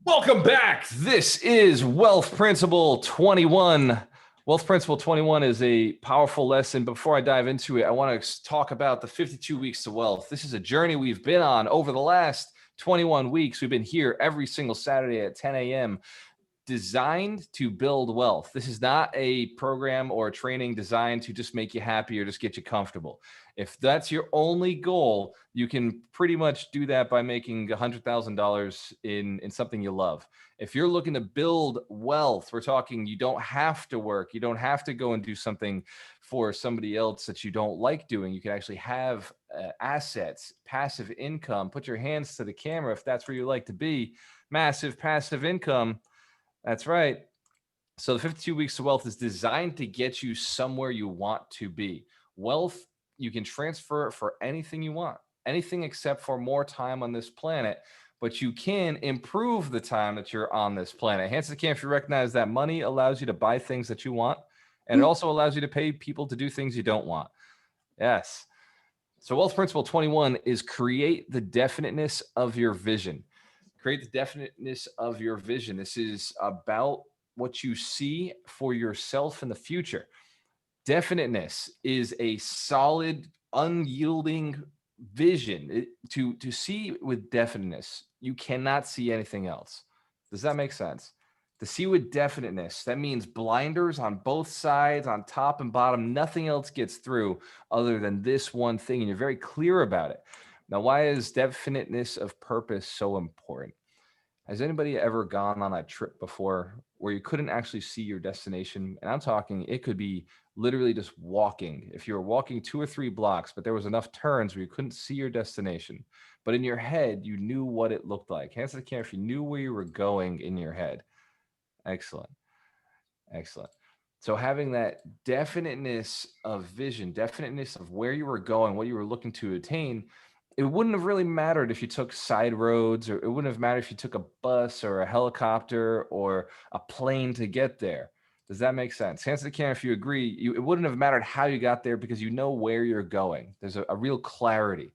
Welcome back. This is Wealth Principle 21. Wealth Principle 21 is a powerful lesson. Before I dive into it, I want to talk about the 52 weeks to wealth. This is a journey we've been on over the last 21 weeks. We've been here every single Saturday at 10 a.m. designed to build wealth. This is not a program or a training designed to just make you happy or just get you comfortable. If that's your only goal, you can pretty much do that by making $100,000 in something you love. If you're looking to build wealth, we're talking you don't have to work. You don't have to go and do something for somebody else that you don't like doing. You can actually have assets, passive income. Put your hands to the camera if that's where you like to be. Massive passive income. That's right. So the 52 weeks to wealth is designed to get you somewhere you want to be. Wealth, you can transfer it for anything you want, anything except for more time on this planet, but you can improve the time that you're on this planet. Hands to the camera if you recognize that money allows you to buy things that you want, and it also allows you to pay people to do things you don't want. Yes. So Wealth Principle 21 is create the definiteness of your vision. Create the definiteness of your vision. This is about what you see for yourself in the future. Definiteness is a solid, unyielding vision. To see with definiteness, you cannot see anything else. Does that make sense? To see with definiteness, that means blinders on both sides, on top and bottom. Nothing else gets through other than this one thing, and you're very clear about it. Now, why is definiteness of purpose so important? Has anybody ever gone on a trip before where you couldn't actually see your destination? And I'm talking, it could be literally just walking. If you were walking 2 or 3 blocks, but there was enough turns where you couldn't see your destination, but in your head, you knew what it looked like. Hands to the camera if you knew where you were going in your head. Excellent. Excellent. So having that definiteness of vision, definiteness of where you were going, what you were looking to attain, it wouldn't have really mattered if you took side roads, or it wouldn't have mattered if you took a bus or a helicopter or a plane to get there. Does that make sense? Hands to the camera if you agree. It wouldn't have mattered how you got there because you know where you're going. There's a real clarity.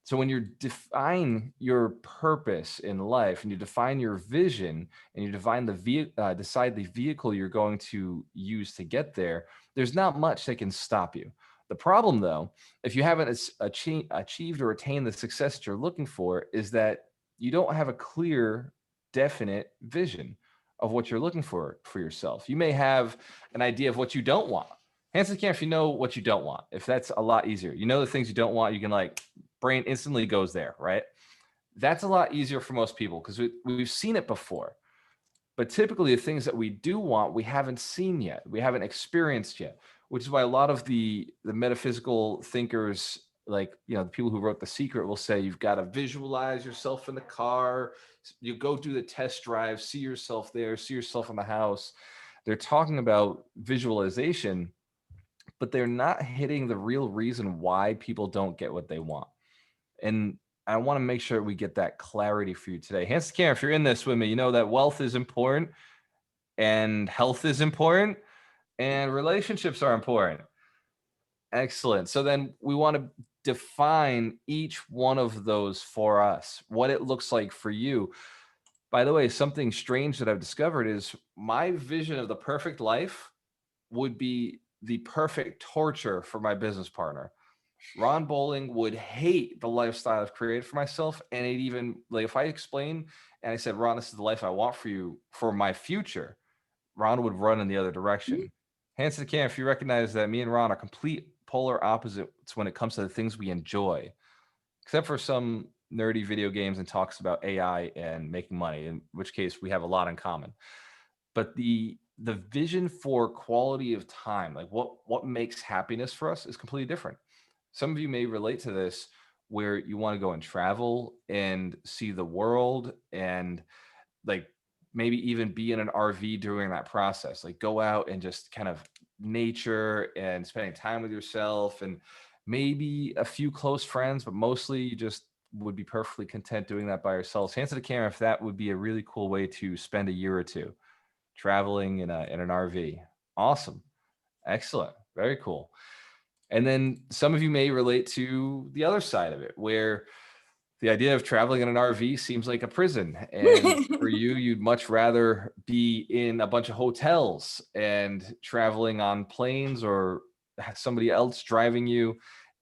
So when you define your purpose in life and you define your vision and you decide the vehicle you're going to use to get there, there's not much that can stop you. The problem, though, if you haven't achieved or attained the success that you're looking for, is that you don't have a clear, definite vision of what you're looking for yourself. You may have an idea of what you don't want. Hands to the camera if you know what you don't want. If that's a lot easier, you know the things you don't want, you can brain instantly goes there, right? That's a lot easier for most people because we've seen it before. But typically the things that we do want, we haven't seen yet. We haven't experienced yet, which is why a lot of the metaphysical thinkers, the people who wrote The Secret, will say you've got to visualize yourself in the car. You go do the test drive, see yourself there, see yourself in the house. They're talking about visualization, but they're not hitting the real reason why people don't get what they want. And I want to make sure we get that clarity for you today. Hands to the camera if you're in this with me. You know that wealth is important and health is important and relationships are important. Excellent. So then we want to define each one of those for us, what it looks like for you. By the way, something strange that I've discovered is my vision of the perfect life would be the perfect torture for my business partner. Ron Bowling would hate the lifestyle I've created for myself. And it even, if I explain and I said, Ron, this is the life I want for you for my future, Ron would run in the other direction. Hands to the camera if you recognize that me and Ron are complete polar opposites when it comes to the things we enjoy, except for some nerdy video games and talks about AI and making money, in which case we have a lot in common. But the vision for quality of time, what makes happiness for us, is completely different. Some of you may relate to this, where you want to go and travel and see the world and maybe even be in an RV during that process, go out and just kind of nature and spending time with yourself and maybe a few close friends, but mostly you just would be perfectly content doing that by yourselves. Hands to the camera if that would be a really cool way to spend a year or two traveling in an RV. Awesome. Excellent. Very cool. And then some of you may relate to the other side of it, where The idea of traveling in an RV seems like a prison. And for you, you'd much rather be in a bunch of hotels and traveling on planes or somebody else driving you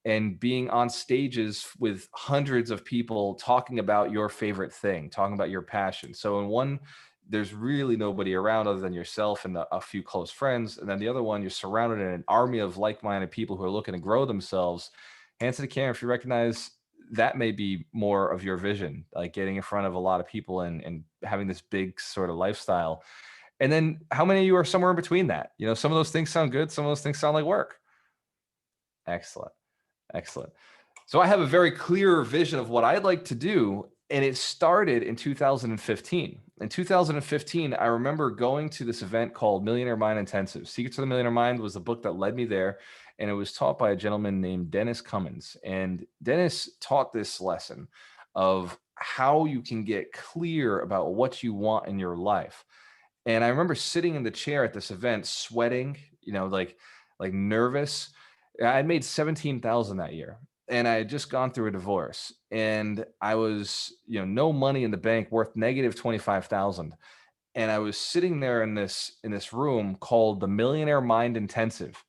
and being on stages with hundreds of people talking about your favorite thing, talking about your passion. So in one, there's really nobody around other than yourself and a few close friends. And then the other one, you're surrounded in an army of like-minded people who are looking to grow themselves. Hands to the camera if you recognize that may be more of your vision, like getting in front of a lot of people and having this big sort of lifestyle. And then how many of you are somewhere in between that? You know, some of those things sound good. Some of those things sound like work. Excellent. Excellent. So I have a very clear vision of what I'd like to do. And it started in 2015. In 2015, I remember going to this event called Millionaire Mind Intensive. Secrets of the Millionaire Mind was the book that led me there. And it was taught by a gentleman named Dennis Cummins. And Dennis taught this lesson of how you can get clear about what you want in your life. And I remember sitting in the chair at this event, sweating, like nervous. I had made 17,000 that year. And I had just gone through a divorce and I was, no money in the bank, worth negative 25,000. And I was sitting there in this room called the Millionaire Mind Intensive.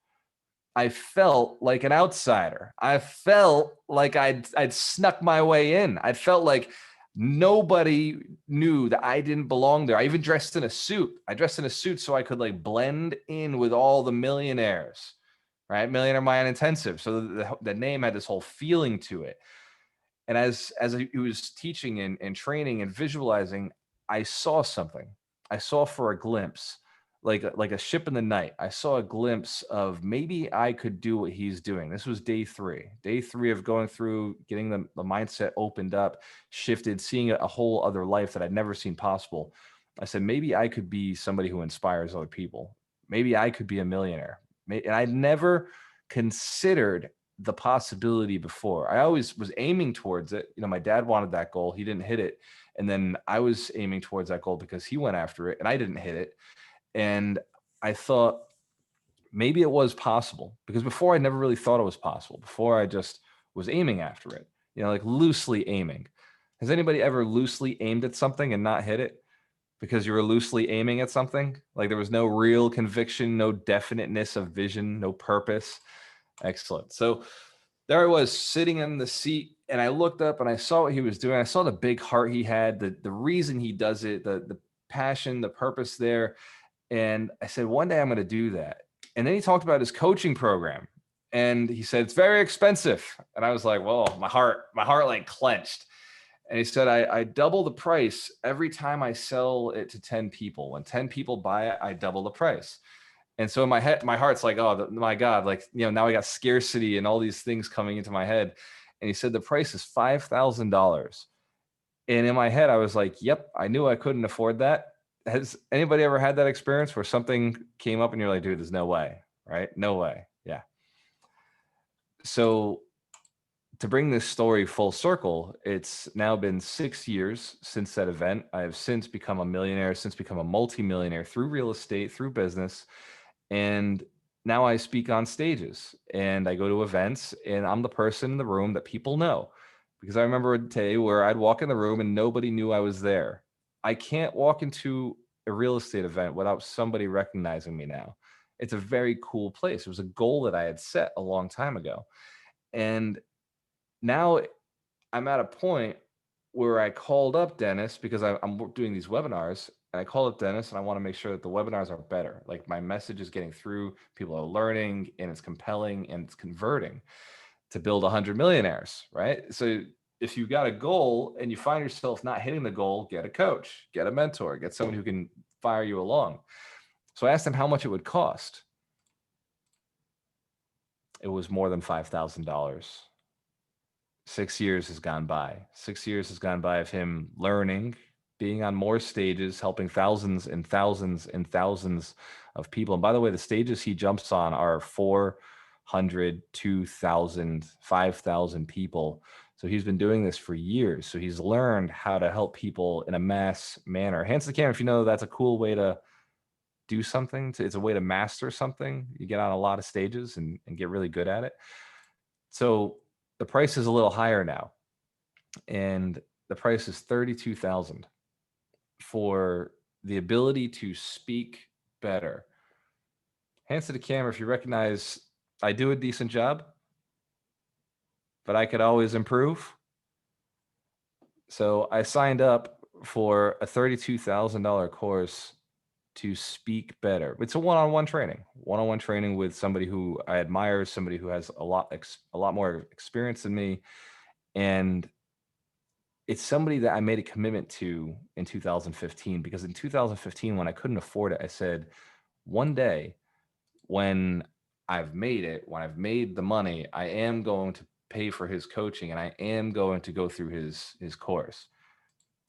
I felt like an outsider. I felt like I'd snuck my way in. I felt like nobody knew that I didn't belong there. I even dressed in a suit. I dressed in a suit so I could like blend in with all the millionaires, right? Millionaire Mind Intensive. So the name had this whole feeling to it. And as he was teaching and training and visualizing, I saw something. I saw for a glimpse, like a ship in the night. I saw a glimpse of maybe I could do what he's doing. This was day three of going through, getting the mindset opened up, shifted, seeing a whole other life that I'd never seen possible. I said, maybe I could be somebody who inspires other people. Maybe I could be a millionaire. And I'd never considered the possibility before. I always was aiming towards it. My dad wanted that goal. He didn't hit it. And then I was aiming towards that goal because he went after it and I didn't hit it. And I thought maybe it was possible because before I never really thought it was possible. Before I just was aiming after it, like loosely aiming. Has anybody ever loosely aimed at something and not hit it because you were loosely aiming at something? Like there was no real conviction, no definiteness of vision, no purpose. Excellent. So there I was sitting in the seat and I looked up and I saw what he was doing. I saw the big heart he had, the reason he does it, the passion, the purpose there. And I said, one day I'm going to do that. And then he talked about his coaching program and he said, it's very expensive. And I was like, well, my heart like clenched. And he said, I double the price every time I sell it to 10 people. When 10 people buy it, I double the price. And so in my head, my heart's like, oh my God, like, now I got scarcity and all these things coming into my head. And he said, the price is $5,000. And in my head, I was like, yep, I knew I couldn't afford that. Has anybody ever had that experience where something came up and you're like, dude, there's no way, right? No way. Yeah. So to bring this story full circle, it's now been 6 years since that event. I have since become a millionaire, since become a multimillionaire through real estate, through business. And now I speak on stages and I go to events and I'm the person in the room that people know. Because I remember a day where I'd walk in the room and nobody knew I was there. I can't walk into a real estate event without somebody recognizing me now. It's a very cool place. It was a goal that I had set a long time ago. And now I'm at a point where I called up Dennis because I'm doing these webinars. And I called up Dennis and I want to make sure that the webinars are better. Like my message is getting through, people are learning and it's compelling and it's converting to build 100 millionaires, right? So if you got a goal and you find yourself not hitting the goal, get a coach, get a mentor, get someone who can fire you along. So I asked him how much it would cost. It was more than $5,000. 6 years has gone by. 6 years has gone by of him learning, being on more stages, helping thousands and thousands and thousands of people. And by the way, the stages he jumps on are 400, 2,000, 5,000 people. So he's been doing this for years. So he's learned how to help people in a mass manner. Hands to the camera if you know that's a cool way to do something. It's a way to master something. You get on a lot of stages and get really good at it. So the price is a little higher now. and the price is $32,000 for the ability to speak better. Hands to the camera if you recognize I do a decent job, but I could always improve. So I signed up for a $32,000 course to speak better. It's a one-on-one training with somebody who I admire, somebody who has a lot more experience than me. And it's somebody that I made a commitment to in 2015, because in 2015, when I couldn't afford it, I said, one day when I've made it, when I've made the money, I am going to pay for his coaching and I am going to go through his course.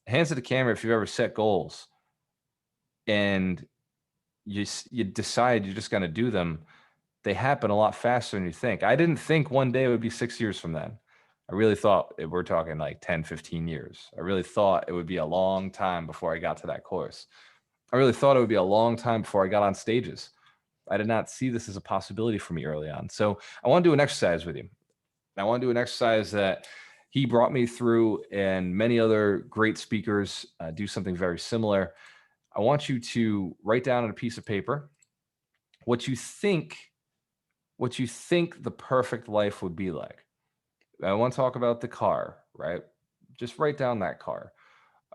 Hands to the camera if you've ever set goals and you decide you're just going to do them, they happen a lot faster than you think. I didn't think one day it would be 6 years from then. I really thought we're talking like 10, 15 years. I really thought it would be a long time before I got to that course. I really thought it would be a long time before I got on stages. I did not see this as a possibility for me early on. So I want to do an exercise with you. I want to do an exercise that he brought me through, and many other great speakers do something very similar. I want you to write down on a piece of paper what you think the perfect life would be like. I want to talk about the car, right? Just write down that car.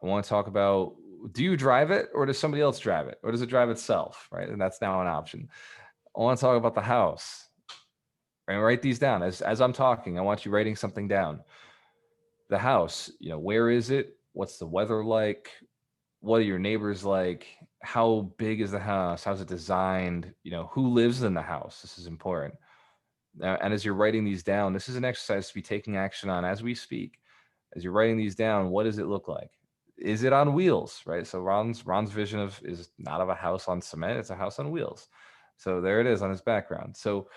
I want to talk about, do you drive it or does somebody else drive it? Or does it drive itself, right? And that's now an option. I want to talk about the house. And write these down. As I'm talking, I want you writing something down. The house, where is it? What's the weather like? What are your neighbors like? How big is the house? How's it designed? Who lives in the house? This is important. And as you're writing these down, this is an exercise to be taking action on as we speak. As you're writing these down, what does it look like? Is it on wheels, right? So Ron's vision is not of a house on cement, it's a house on wheels. So there it is on his background. So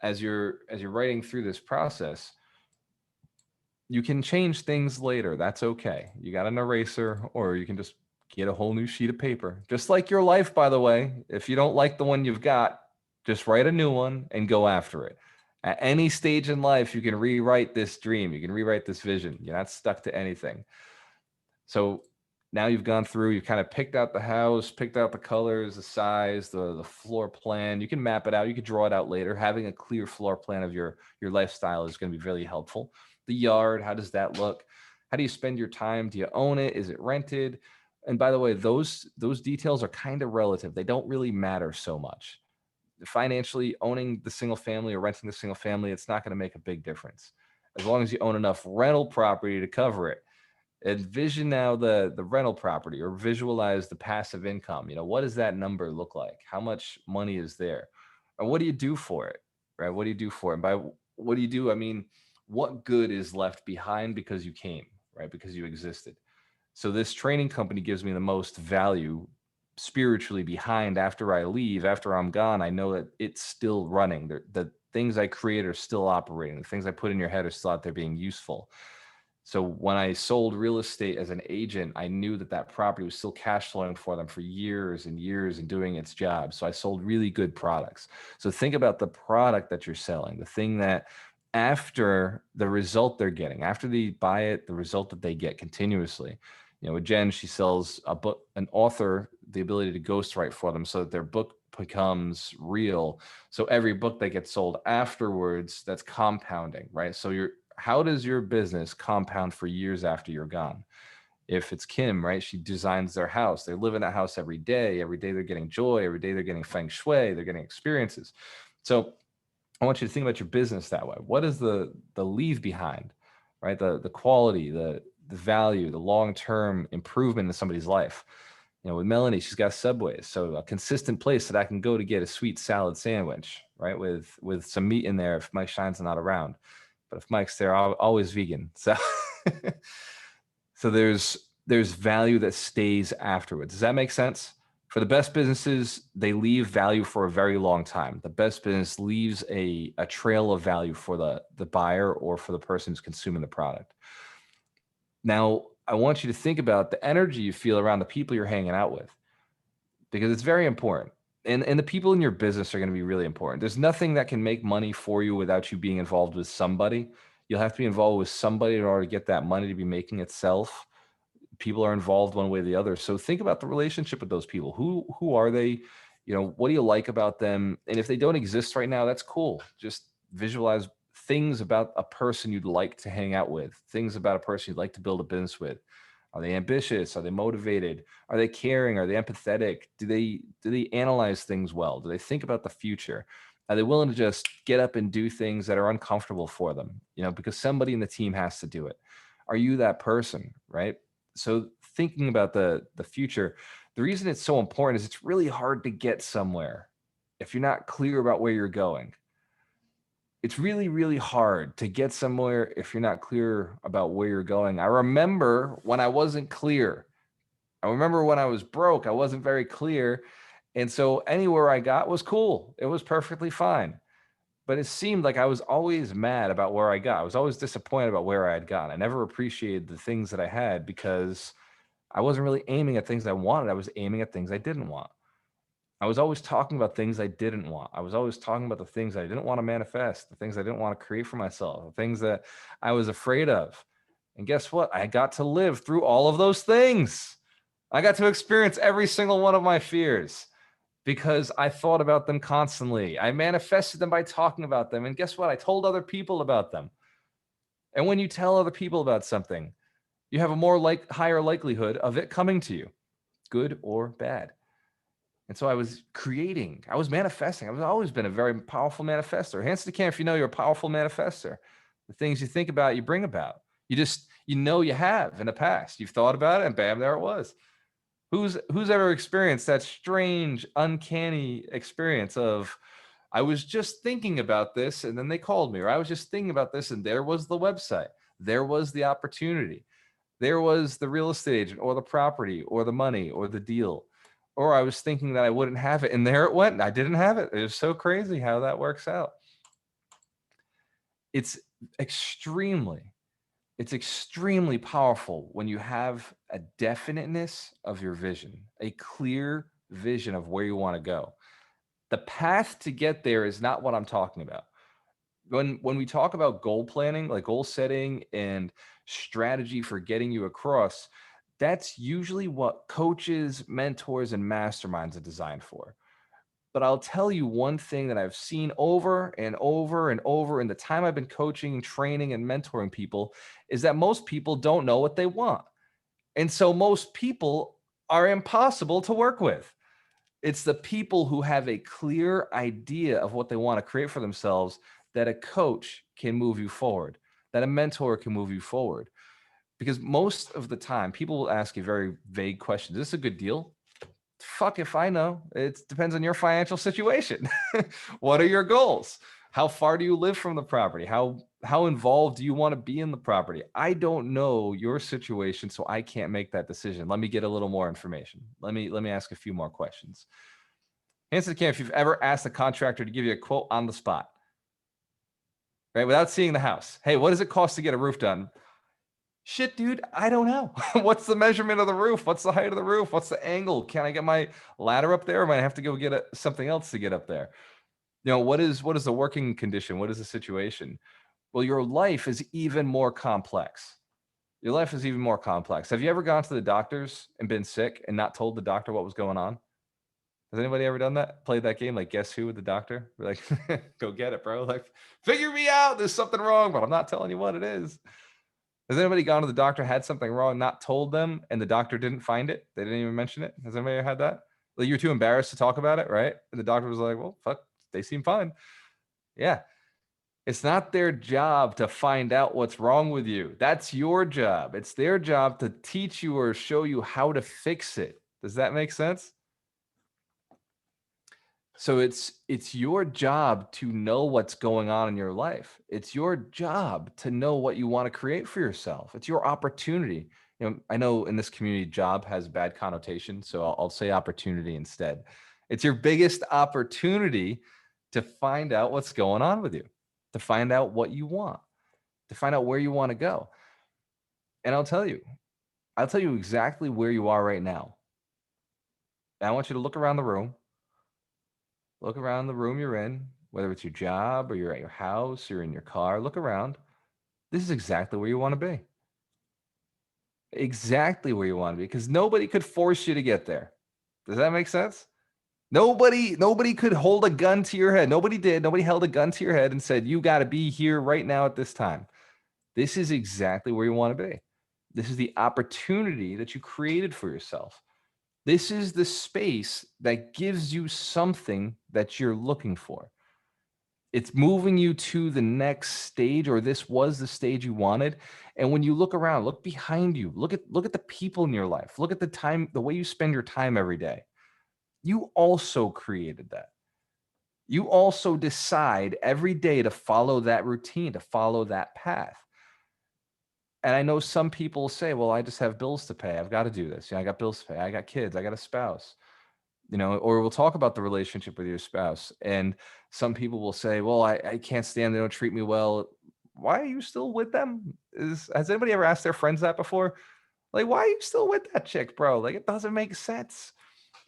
as you're writing through this process, you can change things later. That's okay. You got an eraser, or you can just get a whole new sheet of paper. Just like your life, by the way. If you don't like the one you've got, just write a new one and go after it. At any stage in life, you can rewrite this dream. You can rewrite this vision. You're not stuck to anything. So now you've gone through, you've kind of picked out the house, picked out the colors, the size, the floor plan. You can map it out. You can draw it out later. Having a clear floor plan of your lifestyle is going to be really helpful. The yard, how does that look? How do you spend your time? Do you own it? Is it rented? And by the way, those details are kind of relative. They don't really matter so much. Financially, owning the single family or renting the single family, it's not going to make a big difference as long as you own enough rental property to cover it. Envision now the rental property, or visualize the passive income. What does that number look like? How much money is there? And what do you do for it? Right? What do you do for it? And by what do you do, I mean, what good is left behind because you came, right? Because you existed. So this training company gives me the most value spiritually behind after I leave, after I'm gone. I know that it's still running. The things I create are still operating. The things I put in your head are still out there being useful. So when I sold real estate as an agent, I knew that property was still cash flowing for them for years and years and doing its job. So I sold really good products. So think about the product that you're selling, the thing that after the result they're getting, after they buy it, the result that they get continuously. With Jen, she sells a book, an author, the ability to ghostwrite for them so that their book becomes real. So every book that gets sold afterwards, that's compounding, right? So how does your business compound for years after you're gone? If it's Kim, right? She designs their house. They live in that house every day. Every day they're getting joy. Every day they're getting feng shui. They're getting experiences. So I want you to think about your business that way. What is the leave behind, right? The quality, the value, the long-term improvement in somebody's life. With Melanie, she's got Subways, so a consistent place that I can go to get a sweet salad sandwich, right? With some meat in there if Mike Shine's not around. But if Mike's there, I'm always vegan. So, so there's value that stays afterwards. Does that make sense? For the best businesses, they leave value for a very long time. The best business leaves a trail of value for the buyer or for the person who's consuming the product. Now, I want you to think about the energy you feel around the people you're hanging out with, because it's very important. And the people in your business are going to be really important. There's nothing that can make money for you without you being involved with somebody. You'll have to be involved with somebody in order to get that money to be making itself. People are involved one way or the other. So think about the relationship with those people. Who are they? What do you like about them? And if they don't exist right now, that's cool. Just visualize things about a person you'd like to hang out with, things about a person you'd like to build a business with. Are they ambitious? Are they motivated? Are they caring? Are they empathetic? Do they analyze things well? Do they think about the future? Are they willing to just get up and do things that are uncomfortable for them? Because somebody in the team has to do it. Are you that person, right? So thinking about the future, the reason it's so important is it's really hard to get somewhere if you're not clear about where you're going. It's really, really hard to get somewhere if you're not clear about where you're going. I remember when I wasn't clear. I remember when I was broke, I wasn't very clear. And so anywhere I got was cool. It was perfectly fine. But it seemed like I was always mad about where I got. I was always disappointed about where I had gotten. I never appreciated the things that I had because I wasn't really aiming at things I wanted. I was aiming at things I didn't want. I was always talking about things I didn't want. I was always talking about the things I didn't want to manifest, the things I didn't want to create for myself, the things that I was afraid of. And guess what? I got to live through all of those things. I got to experience every single one of my fears because I thought about them constantly. I manifested them by talking about them. And guess what? I told other people about them. And when you tell other people about something, you have a higher likelihood of it coming to you, good or bad. And so I was manifesting. I've always been a very powerful manifester. Hands to the can if you know you're a powerful manifester. The things you think about, you bring about. You have in the past. You've thought about it and bam, there it was. Who's ever experienced that strange, uncanny experience of, I was just thinking about this and then they called me, or I was just thinking about this and there was the website. There was the opportunity. There was the real estate agent or the property or the money or the deal. Or I was thinking that I wouldn't have it and there it went. I didn't have it. It was so crazy how that works out. It's extremely powerful when you have a definiteness of your vision, a clear vision of where you want to go. The path to get there is not what I'm talking about. When we talk about goal planning, like goal setting and strategy for getting you across, that's usually what coaches, mentors, and masterminds are designed for. But I'll tell you one thing that I've seen over and over and over in the time I've been coaching, training, and mentoring people is that most people don't know what they want. And so most people are impossible to work with. It's the people who have a clear idea of what they want to create for themselves that a coach can move you forward, that a mentor can move you forward. Because most of the time, people will ask you very vague questions. Is this a good deal? Fuck if I know. It depends on your financial situation. What are your goals? How far do you live from the property? How involved do you want to be in the property? I don't know your situation, so I can't make that decision. Let me get a little more information. Let me ask a few more questions. Hands to the can if you've ever asked a contractor to give you a quote on the spot, right? Without seeing the house. Hey, what does it cost to get a roof done? Shit, dude, I don't know. What's the measurement of the roof? What's the height of the roof? What's the angle? Can I get my ladder up there? Or might I have to go get something else to get up there? What is the working condition? What is the situation? Well, your life is even more complex. Your life is even more complex. Have you ever gone to the doctors and been sick and not told the doctor what was going on? Has anybody ever done that? Played that game like Guess Who with the doctor? We're like, go get it, bro. Like, figure me out. There's something wrong, but I'm not telling you what it is. Has anybody gone to the doctor, had something wrong, not told them, and the doctor didn't find it? They didn't even mention it. Has anybody ever had that? Like, you're too embarrassed to talk about it, right? And the doctor was like, well, fuck, they seem fine. Yeah. It's not their job to find out what's wrong with you. That's your job. It's their job to teach you or show you how to fix it. Does that make sense? So it's your job to know what's going on in your life. It's your job to know what you want to create for yourself. It's your opportunity. I know in this community, job has bad connotation, so I'll say opportunity instead. It's your biggest opportunity to find out what's going on with you, to find out what you want, to find out where you want to go. And I'll tell you exactly where you are right now. And I want you to look around the room. Look around the room you're in, whether it's your job or you're at your house or in your car. Look around. this is exactly where you want to be. Exactly where you want to be, because nobody could force you to get there. Does that make sense? Nobody could hold a gun to your head. Nobody did. Nobody held a gun to your head and said, you got to be here right now at this time. This is exactly where you want to be. This is the opportunity that you created for yourself. This is the space that gives you something that you're looking for. It's moving you to the next stage, or this was the stage you wanted. And when you look around, look behind you, look at the people in your life, look at the way you spend your time every day. You also created that. You also decide every day to follow that routine, to follow that path. And I know some people say, well, I just have bills to pay. I've got to do this. I got bills to pay. I got kids. I got a spouse. Or we'll talk about the relationship with your spouse. And some people will say, well, I can't stand, they don't treat me well. Why are you still with them? Has anybody ever asked their friends that before? Like, why are you still with that chick, bro? Like, it doesn't make sense.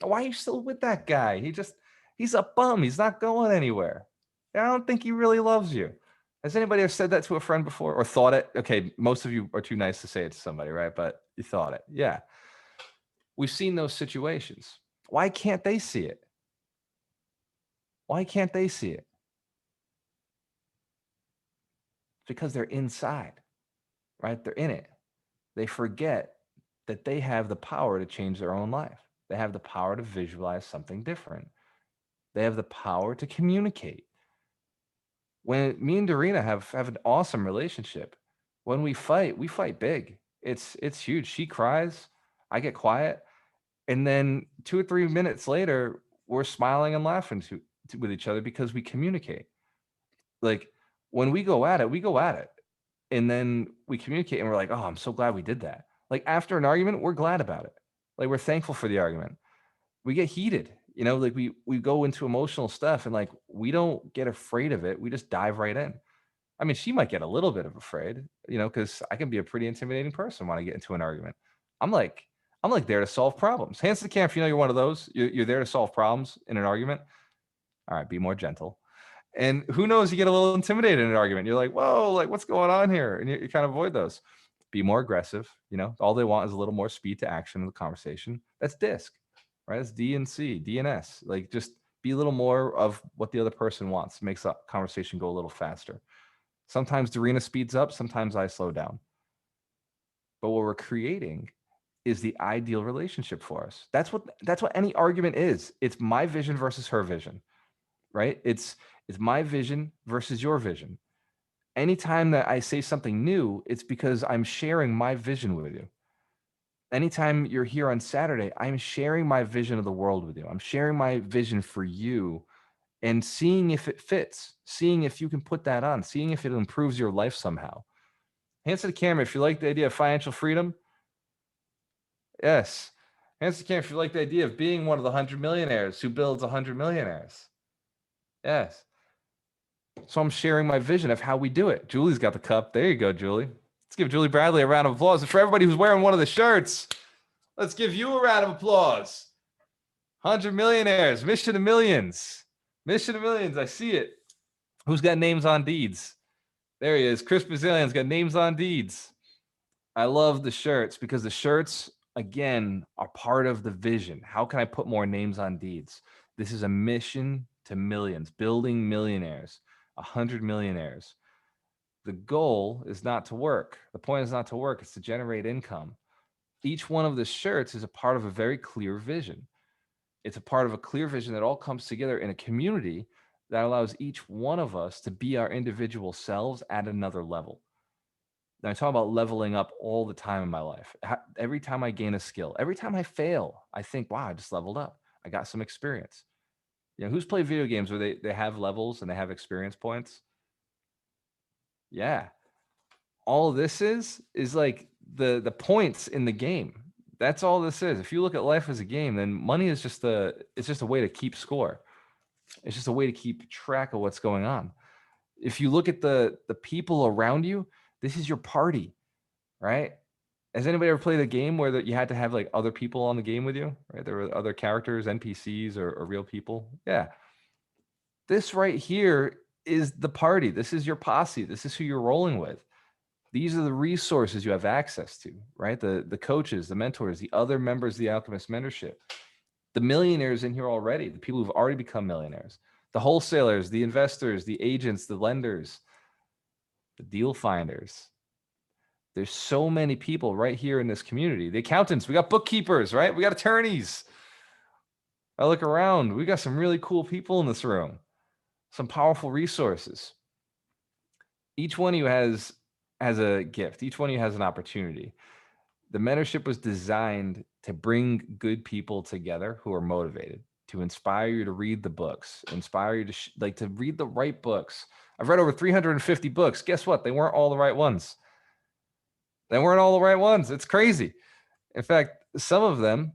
Why are you still with that guy? He's a bum. He's not going anywhere. I don't think he really loves you. Has anybody ever said that to a friend before or thought it? Okay, most of you are too nice to say it to somebody, right? But you thought it. Yeah. We've seen those situations. Why can't they see it? Why can't they see it? Because they're inside, right? They're in it. They forget that they have the power to change their own life. They have the power to visualize something different. They have the power to communicate. When me and Dorina have an awesome relationship, when we fight big. It's huge. She cries, I get quiet, and then 2 or 3 minutes later, we're smiling and laughing with each other because we communicate. Like, when we go at it, and then we communicate, and we're like, oh, I'm so glad we did that. Like, after an argument, we're glad about it. Like, we're thankful for the argument. We get heated, like we go into emotional stuff, and like, we don't get afraid of it. We just dive right in. I mean, she might get a little bit of afraid, because I can be a pretty intimidating person when I get into an argument. I'm like there to solve problems. Hands to the camp if you know you're one of those. You're there to solve problems in an argument. All right, be more gentle. And who knows, you get a little intimidated in an argument. You're like, whoa, like, what's going on here? And you kind of avoid those. Be more aggressive. All they want is a little more speed to action in the conversation. That's DISC, right? That's D and C, D and S. Like, just be a little more of what the other person wants. Makes the conversation go a little faster. Sometimes Dorina speeds up, sometimes I slow down. But what we're creating is the ideal relationship for us. That's what any argument is. It's my vision versus her vision, right? It's my vision versus your vision. Anytime that I say something new, it's because I'm sharing my vision with you. Anytime you're here on Saturday, I'm sharing my vision of the world with you. I'm sharing my vision for you and seeing if it fits, seeing if you can put that on, seeing if it improves your life somehow. Hands to the camera if you like the idea of financial freedom. Yes. Hands to the camera if you like the idea of being one of the 100 millionaires who builds 100 millionaires. Yes. So I'm sharing my vision of how we do it. Julie's got the cup. There you go, Julie. Let's give Julie Bradley a round of applause. And for everybody who's wearing one of the shirts, let's give you a round of applause. 100 millionaires, mission to millions. Mission to millions. I see it. Who's got names on deeds? There he is. Chris Bazillion's got names on deeds. I love the shirts because the shirts, again, are part of the vision. How can I put more names on deeds? This is a mission to millions, building millionaires, 100 millionaires. The goal is not to work. The point is not to work. It's to generate income. Each one of the shirts is a part of a very clear vision. It's a part of a clear vision that all comes together in a community that allows each one of us to be our individual selves at another level. And I talk about leveling up all the time in my life. Every time I gain a skill, every time I fail, I think, wow, I just leveled up. I got some experience. Who's played video games where they have levels and they have experience points? Yeah. All this is like the points in the game. That's all this is. If you look at life as a game, then money is just it's just a way to keep score. It's just a way to keep track of what's going on. If you look at the people around you, this is your party, right? Has anybody ever played a game where you had to have like other people on the game with you, right? There were other characters, NPCs or real people. Yeah. This right here is the party. This is your posse. This is who you're rolling with. These are the resources you have access to, right? The coaches, the mentors, the other members of the Alchemist mentorship, the millionaires in here already, the people who've already become millionaires, the wholesalers, the investors, the agents, the lenders, the deal finders. There's so many people right here in this community. The accountants, we got bookkeepers, right? We got attorneys. I look around, we got some really cool people in this room, some powerful resources. Each one of you has a gift. Each one of you has an opportunity. The mentorship was designed to bring good people together who are motivated, to inspire you to read the books, inspire you to to read the right books. I've read over 350 books. Guess what? They weren't all the right ones. They weren't all the right ones. It's crazy. In fact, some of them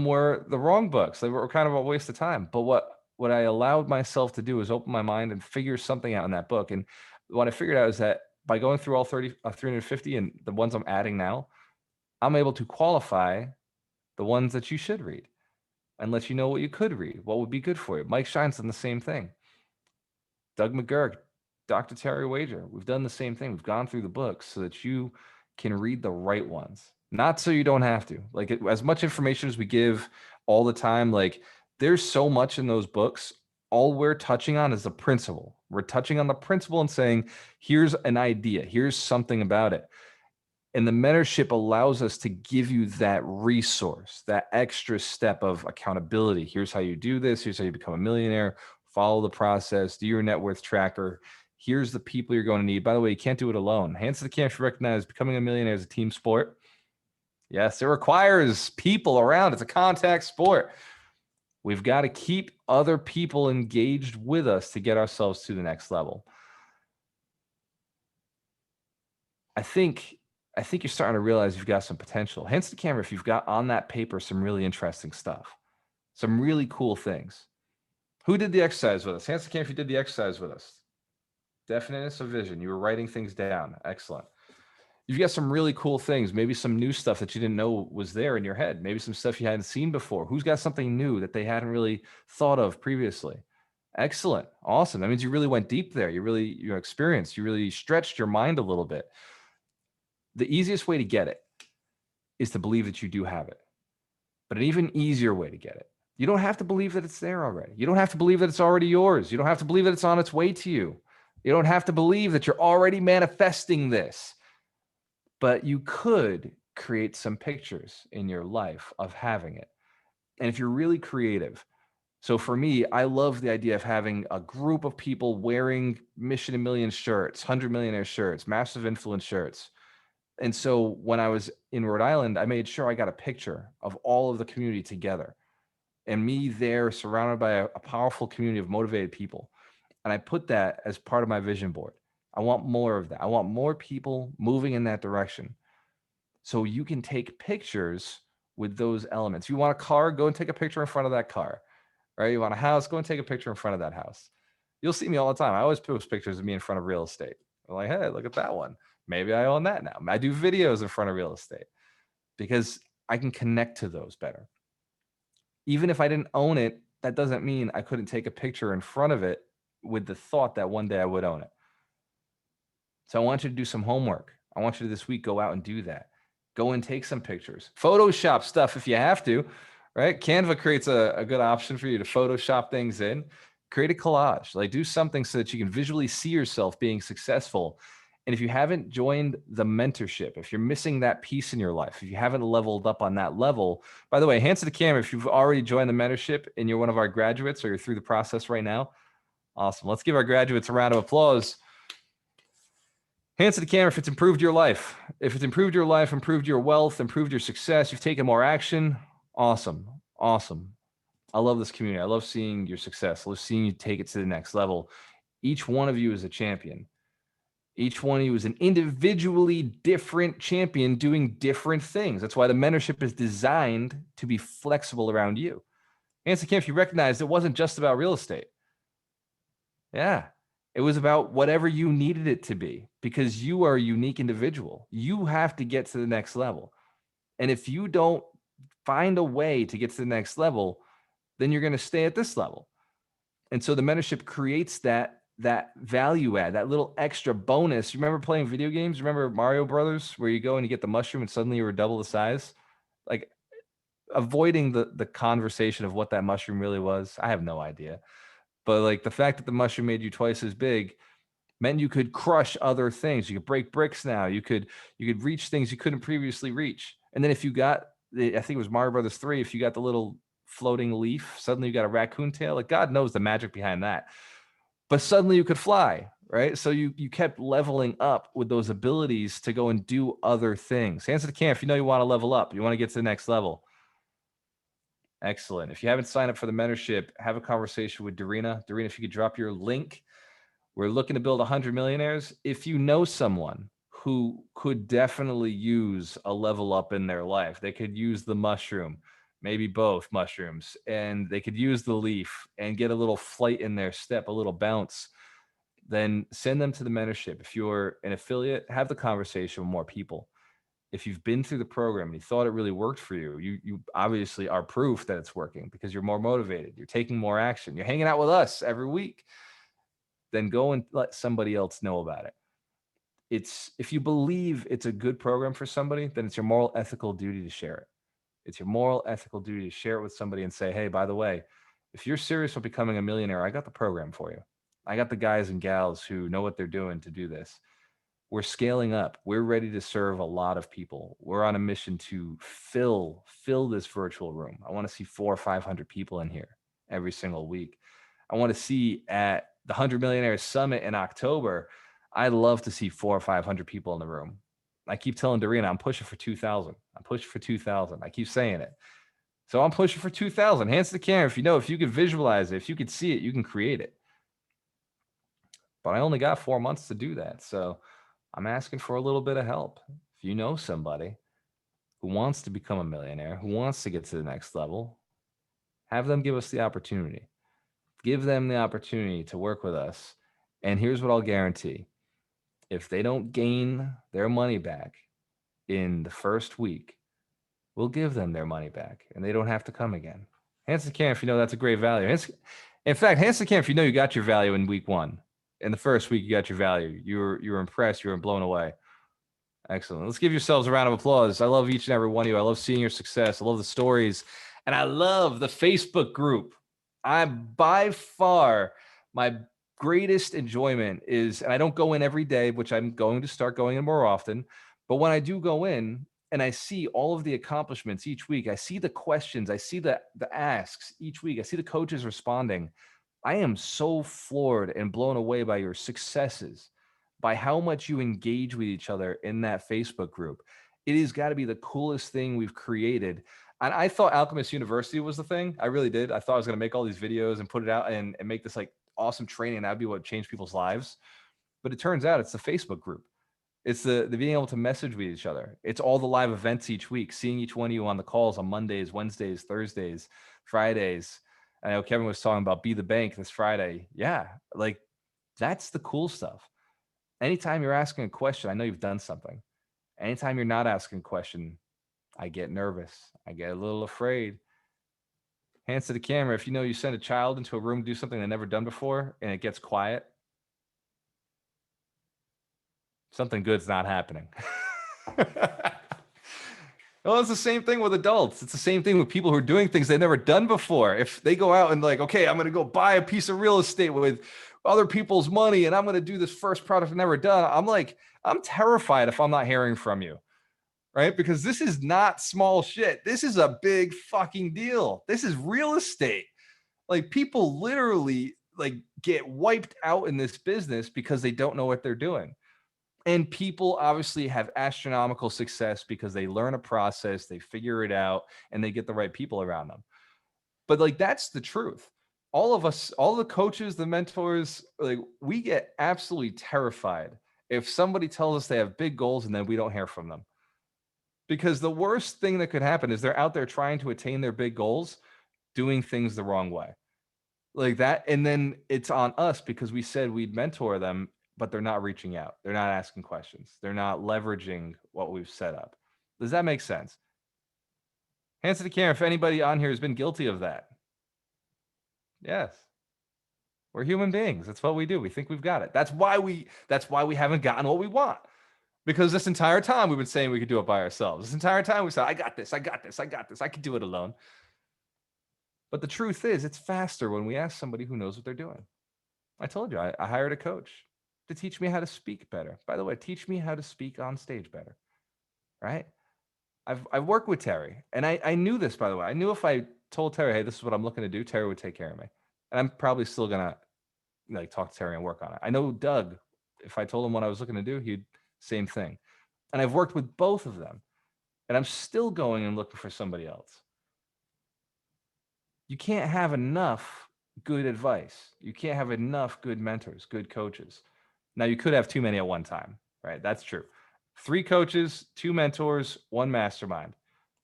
were the wrong books. They were kind of a waste of time. But what I allowed myself to do is open my mind and figure something out in that book. And what I figured out is that by going through all 350 and the ones I'm adding now, I'm able to qualify the ones that you should read and let you know what you could read, what would be good for you. Mike Shine's done the same thing. Doug McGurk, Dr. Terry Wager, we've done the same thing. We've gone through the books so that you can read the right ones, not so you don't have to. Like as much information as we give all the time, like there's so much in those books. All we're touching on is the principle. We're touching on the principle and saying, here's an idea, here's something about it. And the mentorship allows us to give you that resource, that extra step of accountability. Here's how you do this. Here's how you become a millionaire. Follow the process. Do your net worth tracker. Here's the people you're going to need. By the way, you can't do it alone. Hands to the camera, you recognize becoming a millionaire is a team sport. Yes, it requires people around. It's a contact sport. We've got to keep other people engaged with us to get ourselves to the next level. I think you're starting to realize you've got some potential. Hands to the camera if you've got on that paper some really interesting stuff, some really cool things. Who did the exercise with us? Hands to the camera if you did the exercise with us. Definiteness of vision. You were writing things down. Excellent. You've got some really cool things, maybe some new stuff that you didn't know was there in your head, maybe some stuff you hadn't seen before. Who's got something new that they hadn't really thought of previously? Excellent. Awesome. That means you really went deep there. You experienced, you really stretched your mind a little bit. The easiest way to get it is to believe that you do have it. But an even easier way to get it, you don't have to believe that it's there already. You don't have to believe that it's already yours. You don't have to believe that it's on its way to you. You don't have to believe that you're already manifesting this. But you could create some pictures in your life of having it. And if you're really creative, so for me, I love the idea of having a group of people wearing Mission a Million shirts, 100 Millionaire shirts, Massive Influence shirts. And so when I was in Rhode Island, I made sure I got a picture of all of the community together and me there surrounded by a powerful community of motivated people. And I put that as part of my vision board. I want more of that. I want more people moving in that direction. So you can take pictures with those elements. You want a car, go and take a picture in front of that car, right? You want a house, go and take a picture in front of that house. You'll see me all the time. I always post pictures of me in front of real estate. I'm like, hey, look at that one. Maybe I own that now. I do videos in front of real estate because I can connect to those better. Even if I didn't own it, that doesn't mean I couldn't take a picture in front of it with the thought that one day I would own it. So I want you to do some homework. I want you to this week go out and do that. Go and take some pictures. Photoshop stuff if you have to, right? Canva creates a good option for you to Photoshop things in. Create a collage. Like do something so that you can visually see yourself being successful. And if you haven't joined the mentorship, if you're missing that piece in your life, if you haven't leveled up on that level, by the way, hands to the camera if you've already joined the mentorship and you're one of our graduates or you're through the process right now. Awesome. Let's give our graduates a round of applause. Hands to the camera if it's improved your life. If it's improved your life, improved your wealth, improved your success, you've taken more action. Awesome. Awesome. I love this community. I love seeing your success. I love seeing you take it to the next level. Each one of you is a champion. Each one of you is an individually different champion doing different things. That's why the mentorship is designed to be flexible around you. Hands to the camera if you recognize it wasn't just about real estate. Yeah. It was about whatever you needed it to be because you are a unique individual. You have to get to the next level. And if you don't find a way to get to the next level, then you're going to stay at this level. And so the mentorship creates that that value add, that little extra bonus. You remember playing video games? Remember Mario Brothers, where you go and you get the mushroom and suddenly you were double the size? Like, avoiding the conversation of what that mushroom really was, I have no idea. But like the fact that the mushroom made you twice as big meant you could crush other things. You could break bricks now. You could reach things you couldn't previously reach. And then if you got I think it was Mario Brothers 3, if you got the little floating leaf, suddenly you got a raccoon tail. Like, God knows the magic behind that. But suddenly you could fly, right? So you kept leveling up with those abilities to go and do other things. Hands to the camera if you know you want to level up, you want to get to the next level. Excellent. If you haven't signed up for the mentorship, have a conversation with Darina. Darina, if you could drop your link. We're looking to build 100 millionaires. If you know someone who could definitely use a level up in their life, they could use the mushroom, maybe both mushrooms, and they could use the leaf and get a little flight in their step, a little bounce, then send them to the mentorship. If you're an affiliate, have the conversation with more people. If you've been through the program and you thought it really worked for you, you obviously are proof that it's working because you're more motivated. You're taking more action. You're hanging out with us every week. Then go and let somebody else know about it. It's, if you believe it's a good program for somebody, then it's your moral, ethical duty to share it. It's your moral, ethical duty to share it with somebody and say, hey, by the way, if you're serious about becoming a millionaire, I got the program for you. I got the guys and gals who know what they're doing to do this. We're scaling up. We're ready to serve a lot of people. We're on a mission to fill this virtual room. I want to see 400 or 500 people in here every single week. I want to see at the 100 Millionaires Summit in October, I'd love to see 400 or 500 people in the room. I keep telling Darina, I'm pushing for 2,000. I'm pushing for 2,000. I keep saying it. So I'm pushing for 2,000. Hands to the camera. If you could visualize it, if you could see it, you can create it. But I only got 4 months to do that. So I'm asking for a little bit of help. If you know somebody who wants to become a millionaire, who wants to get to the next level, have them give us the opportunity. Give them the opportunity to work with us. And here's what I'll guarantee. If they don't gain their money back in the first week, we'll give them their money back and they don't have to come again. Hands to the camera if you know that's a great value. In fact, hands to the camera if you know you got your value in week 1. In the first week, you got your value. You were impressed. You were blown away. Excellent. Let's give yourselves a round of applause. I love each and every one of you. I love seeing your success. I love the stories. And I love the Facebook group. By far, my greatest enjoyment is, and I don't go in every day, which I'm going to start going in more often. But when I do go in and I see all of the accomplishments each week, I see the questions, I see the asks each week, I see the coaches responding. I am so floored and blown away by your successes, by how much you engage with each other in that Facebook group. It has got to be the coolest thing we've created. And I thought Alchemist University was the thing. I really did. I thought I was going to make all these videos and put it out and make this like awesome training. That'd be what changed people's lives. But it turns out it's the Facebook group. It's the being able to message with each other. It's all the live events each week, seeing each one of you on the calls on Mondays, Wednesdays, Thursdays, Fridays. I know Kevin was talking about Be the Bank this Friday. Yeah, like that's the cool stuff. Anytime you're asking a question, I know you've done something. Anytime you're not asking a question, I get nervous. I get a little afraid. Hands to the camera. If you know you send a child into a room to do something they've never done before and it gets quiet, something good's not happening. Well, it's the same thing with adults. It's the same thing with people who are doing things they've never done before. If they go out and like, okay, I'm going to go buy a piece of real estate with other people's money and I'm going to do this first product I've never done. I'm like, I'm terrified if I'm not hearing from you, right? Because this is not small shit. This is a big fucking deal. This is real estate. Like people literally like get wiped out in this business because they don't know what they're doing. And people obviously have astronomical success because they learn a process, they figure it out, and they get the right people around them. But like, that's the truth. All of us, all the coaches, the mentors, like we get absolutely terrified if somebody tells us they have big goals and then we don't hear from them. Because the worst thing that could happen is they're out there trying to attain their big goals, doing things the wrong way. Like that. And then it's on us because we said we'd mentor them, but they're not reaching out. They're not asking questions. They're not leveraging what we've set up. Does that make sense? Hands to the camera if anybody on here has been guilty of that. Yes. We're human beings. That's what we do. We think we've got it. That's why we haven't gotten what we want. Because this entire time we've been saying we could do it by ourselves. This entire time we said, I got this, I got this, I got this. I could do it alone. But the truth is, it's faster when we ask somebody who knows what they're doing. I told you, I hired a coach to teach me how to speak better. By the way, teach me how to speak on stage better, right? I've worked with Terry, and I knew this, by the way. I knew if I told Terry, hey, this is what I'm looking to do, Terry would take care of me. And I'm probably still gonna like talk to Terry and work on it. I know Doug, if I told him what I was looking to do, he'd same thing. And I've worked with both of them, and I'm still going and looking for somebody else. You can't have enough good advice. You can't have enough good mentors, good coaches. Now, you could have too many at one time, right? That's true. 3 coaches, 2 mentors, 1 mastermind.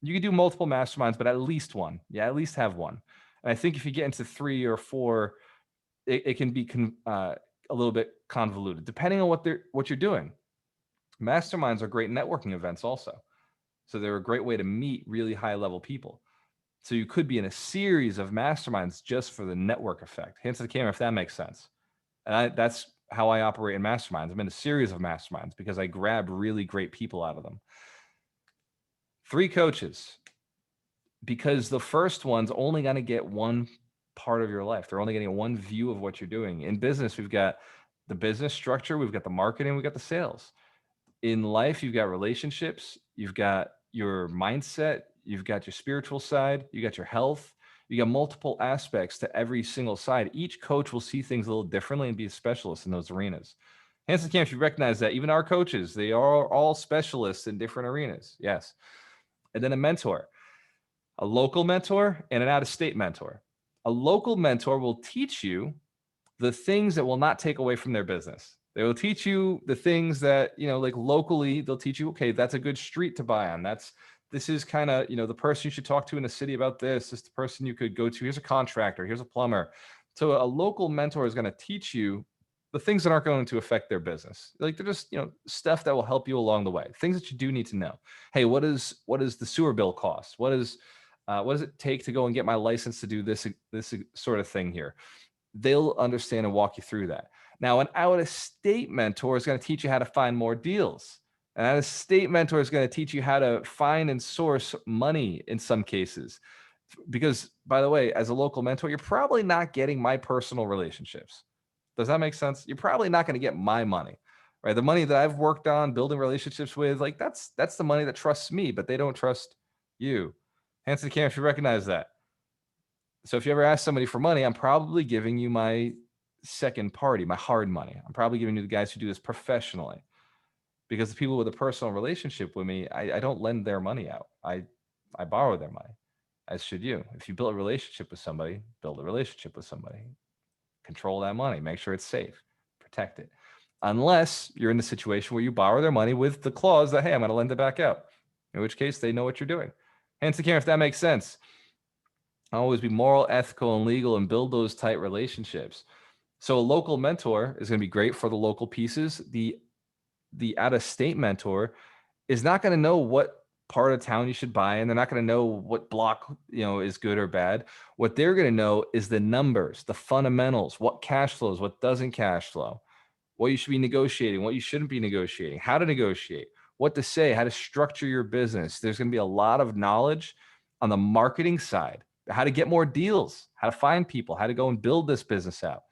You could do multiple masterminds, but at least one. Yeah, at least have one. And I think if you get into 3 or 4, it can be a little bit convoluted, depending on what you're doing. Masterminds are great networking events also. So they're a great way to meet really high-level people. So you could be in a series of masterminds just for the network effect. Hands to the camera if that makes sense. And that's how I operate in masterminds. I'm in a series of masterminds because I grab really great people out of them. 3 coaches, because the first one's only going to get one part of your life. They're only getting one view of what you're doing. In business, we've got the business structure, we've got the marketing, we've got the sales. In life, you've got relationships, you've got your mindset, you've got your spiritual side, you got your health, you got multiple aspects to every single side. Each coach will see things a little differently and be a specialist in those arenas. Hands to the camera if you recognize that. Even our coaches, they are all specialists in different arenas. Yes. And then a mentor, a local mentor and an out-of-state mentor. A local mentor will teach you the things that will not take away from their business. They will teach you the things that, like locally, they'll teach you, okay, that's a good street to buy on. This is kind of, the person you should talk to in the city about this. This is the person you could go to. Here's a contractor. Here's a plumber. So a local mentor is going to teach you the things that aren't going to affect their business. Like they're just, stuff that will help you along the way. Things that you do need to know. Hey, what is the sewer bill cost? What does it take to go and get my license to do this sort of thing here? They'll understand and walk you through that. Now, an out-of-state mentor is going to teach you how to find more deals. An out-of-state mentor is going to teach you how to find and source money in some cases. Because, by the way, as a local mentor, you're probably not getting my personal relationships. Does that make sense? You're probably not going to get my money, right? The money that I've worked on building relationships with, like that's the money that trusts me, but they don't trust you. Hands to the camera if you recognize that. So if you ever ask somebody for money, I'm probably giving you my second party, my hard money. I'm probably giving you the guys who do this professionally, because the people with a personal relationship with me, I don't lend their money out. I borrow their money, as should you. If you build a relationship with somebody, build a relationship with somebody. Control that money. Make sure it's safe. Protect it. Unless you're in the situation where you borrow their money with the clause that, hey, I'm going to lend it back out. In which case, they know what you're doing. Hands to the camera if that makes sense. Always be moral, ethical, and legal and build those tight relationships. So a local mentor is going to be great for the local pieces. The out-of-state mentor is not going to know what part of town you should buy, and they're not going to know what block is good or bad. What they're going to know is the numbers, the fundamentals, what cash flows, what doesn't cash flow, what you should be negotiating, what you shouldn't be negotiating, how to negotiate, what to say, how to structure your business. There's going to be a lot of knowledge on the marketing side, how to get more deals, how to find people, how to go and build this business out.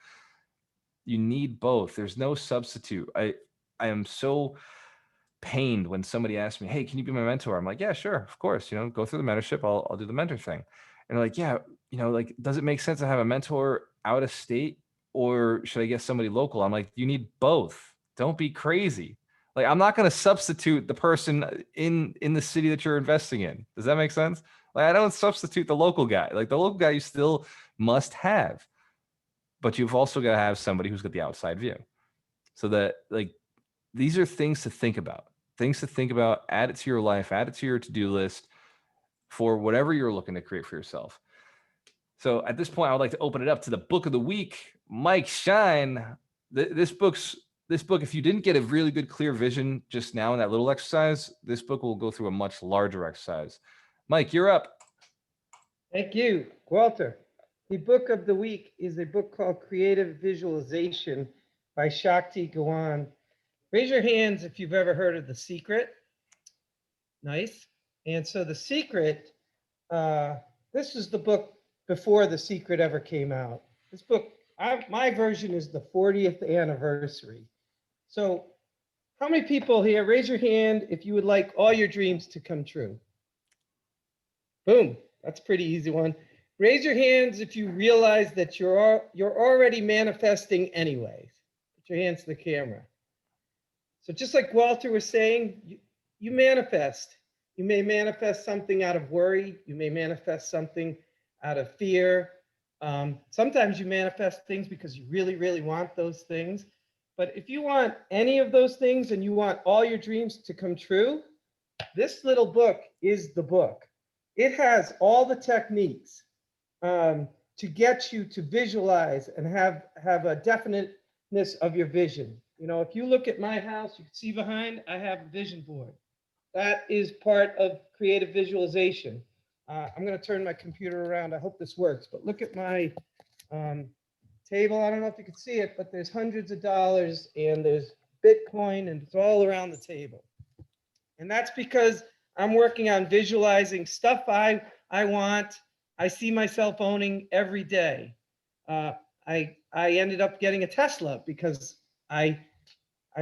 You need both. There's no substitute. I am so pained when somebody asks me, hey, can you be my mentor? I'm like, yeah, sure, of course. Go through the mentorship. I'll do the mentor thing. And they're like, yeah, like, does it make sense to have a mentor out of state, or should I get somebody local? I'm like, you need both. Don't be crazy. Like, I'm not going to substitute the person in the city that you're investing in. Does that make sense? Like, I don't substitute the local guy. Like, the local guy you still must have, but you've also got to have somebody who's got the outside view. So that, like, these are things to think about. Add it to your life, add it to your to-do list for whatever you're looking to create for yourself. So at this point, I would like to open it up to the book of the week. Mike Shine. This book, if you didn't get a really good, clear vision just now in that little exercise, this book will go through a much larger exercise. Mike, you're up. Thank you, Walter. The book of the week is a book called Creative Visualization by Shakti Gawan. Raise your hands if you've ever heard of The Secret. Nice. And so The Secret, this is the book before The Secret ever came out. This book, my version is the 40th anniversary. So how many people here, raise your hand if you would like all your dreams to come true? Boom, that's a pretty easy one. Raise your hands if you realize that you're already manifesting anyways. Put your hands to the camera. So just like Walter was saying, you manifest. You may manifest something out of worry. You may manifest something out of fear. Sometimes you manifest things because you really, really want those things. But if you want any of those things and you want all your dreams to come true, this little book is the book. It has all the techniques to get you to visualize and have a definiteness of your vision. You know, if you look at my house, you can see behind, I have a vision board. That is part of creative visualization. I'm going to turn my computer around. I hope this works, but look at my table. I don't know if you can see it, but there's hundreds of dollars and there's Bitcoin and it's all around the table. And that's because I'm working on visualizing stuff I want. I see myself owning every day. I ended up getting a Tesla because I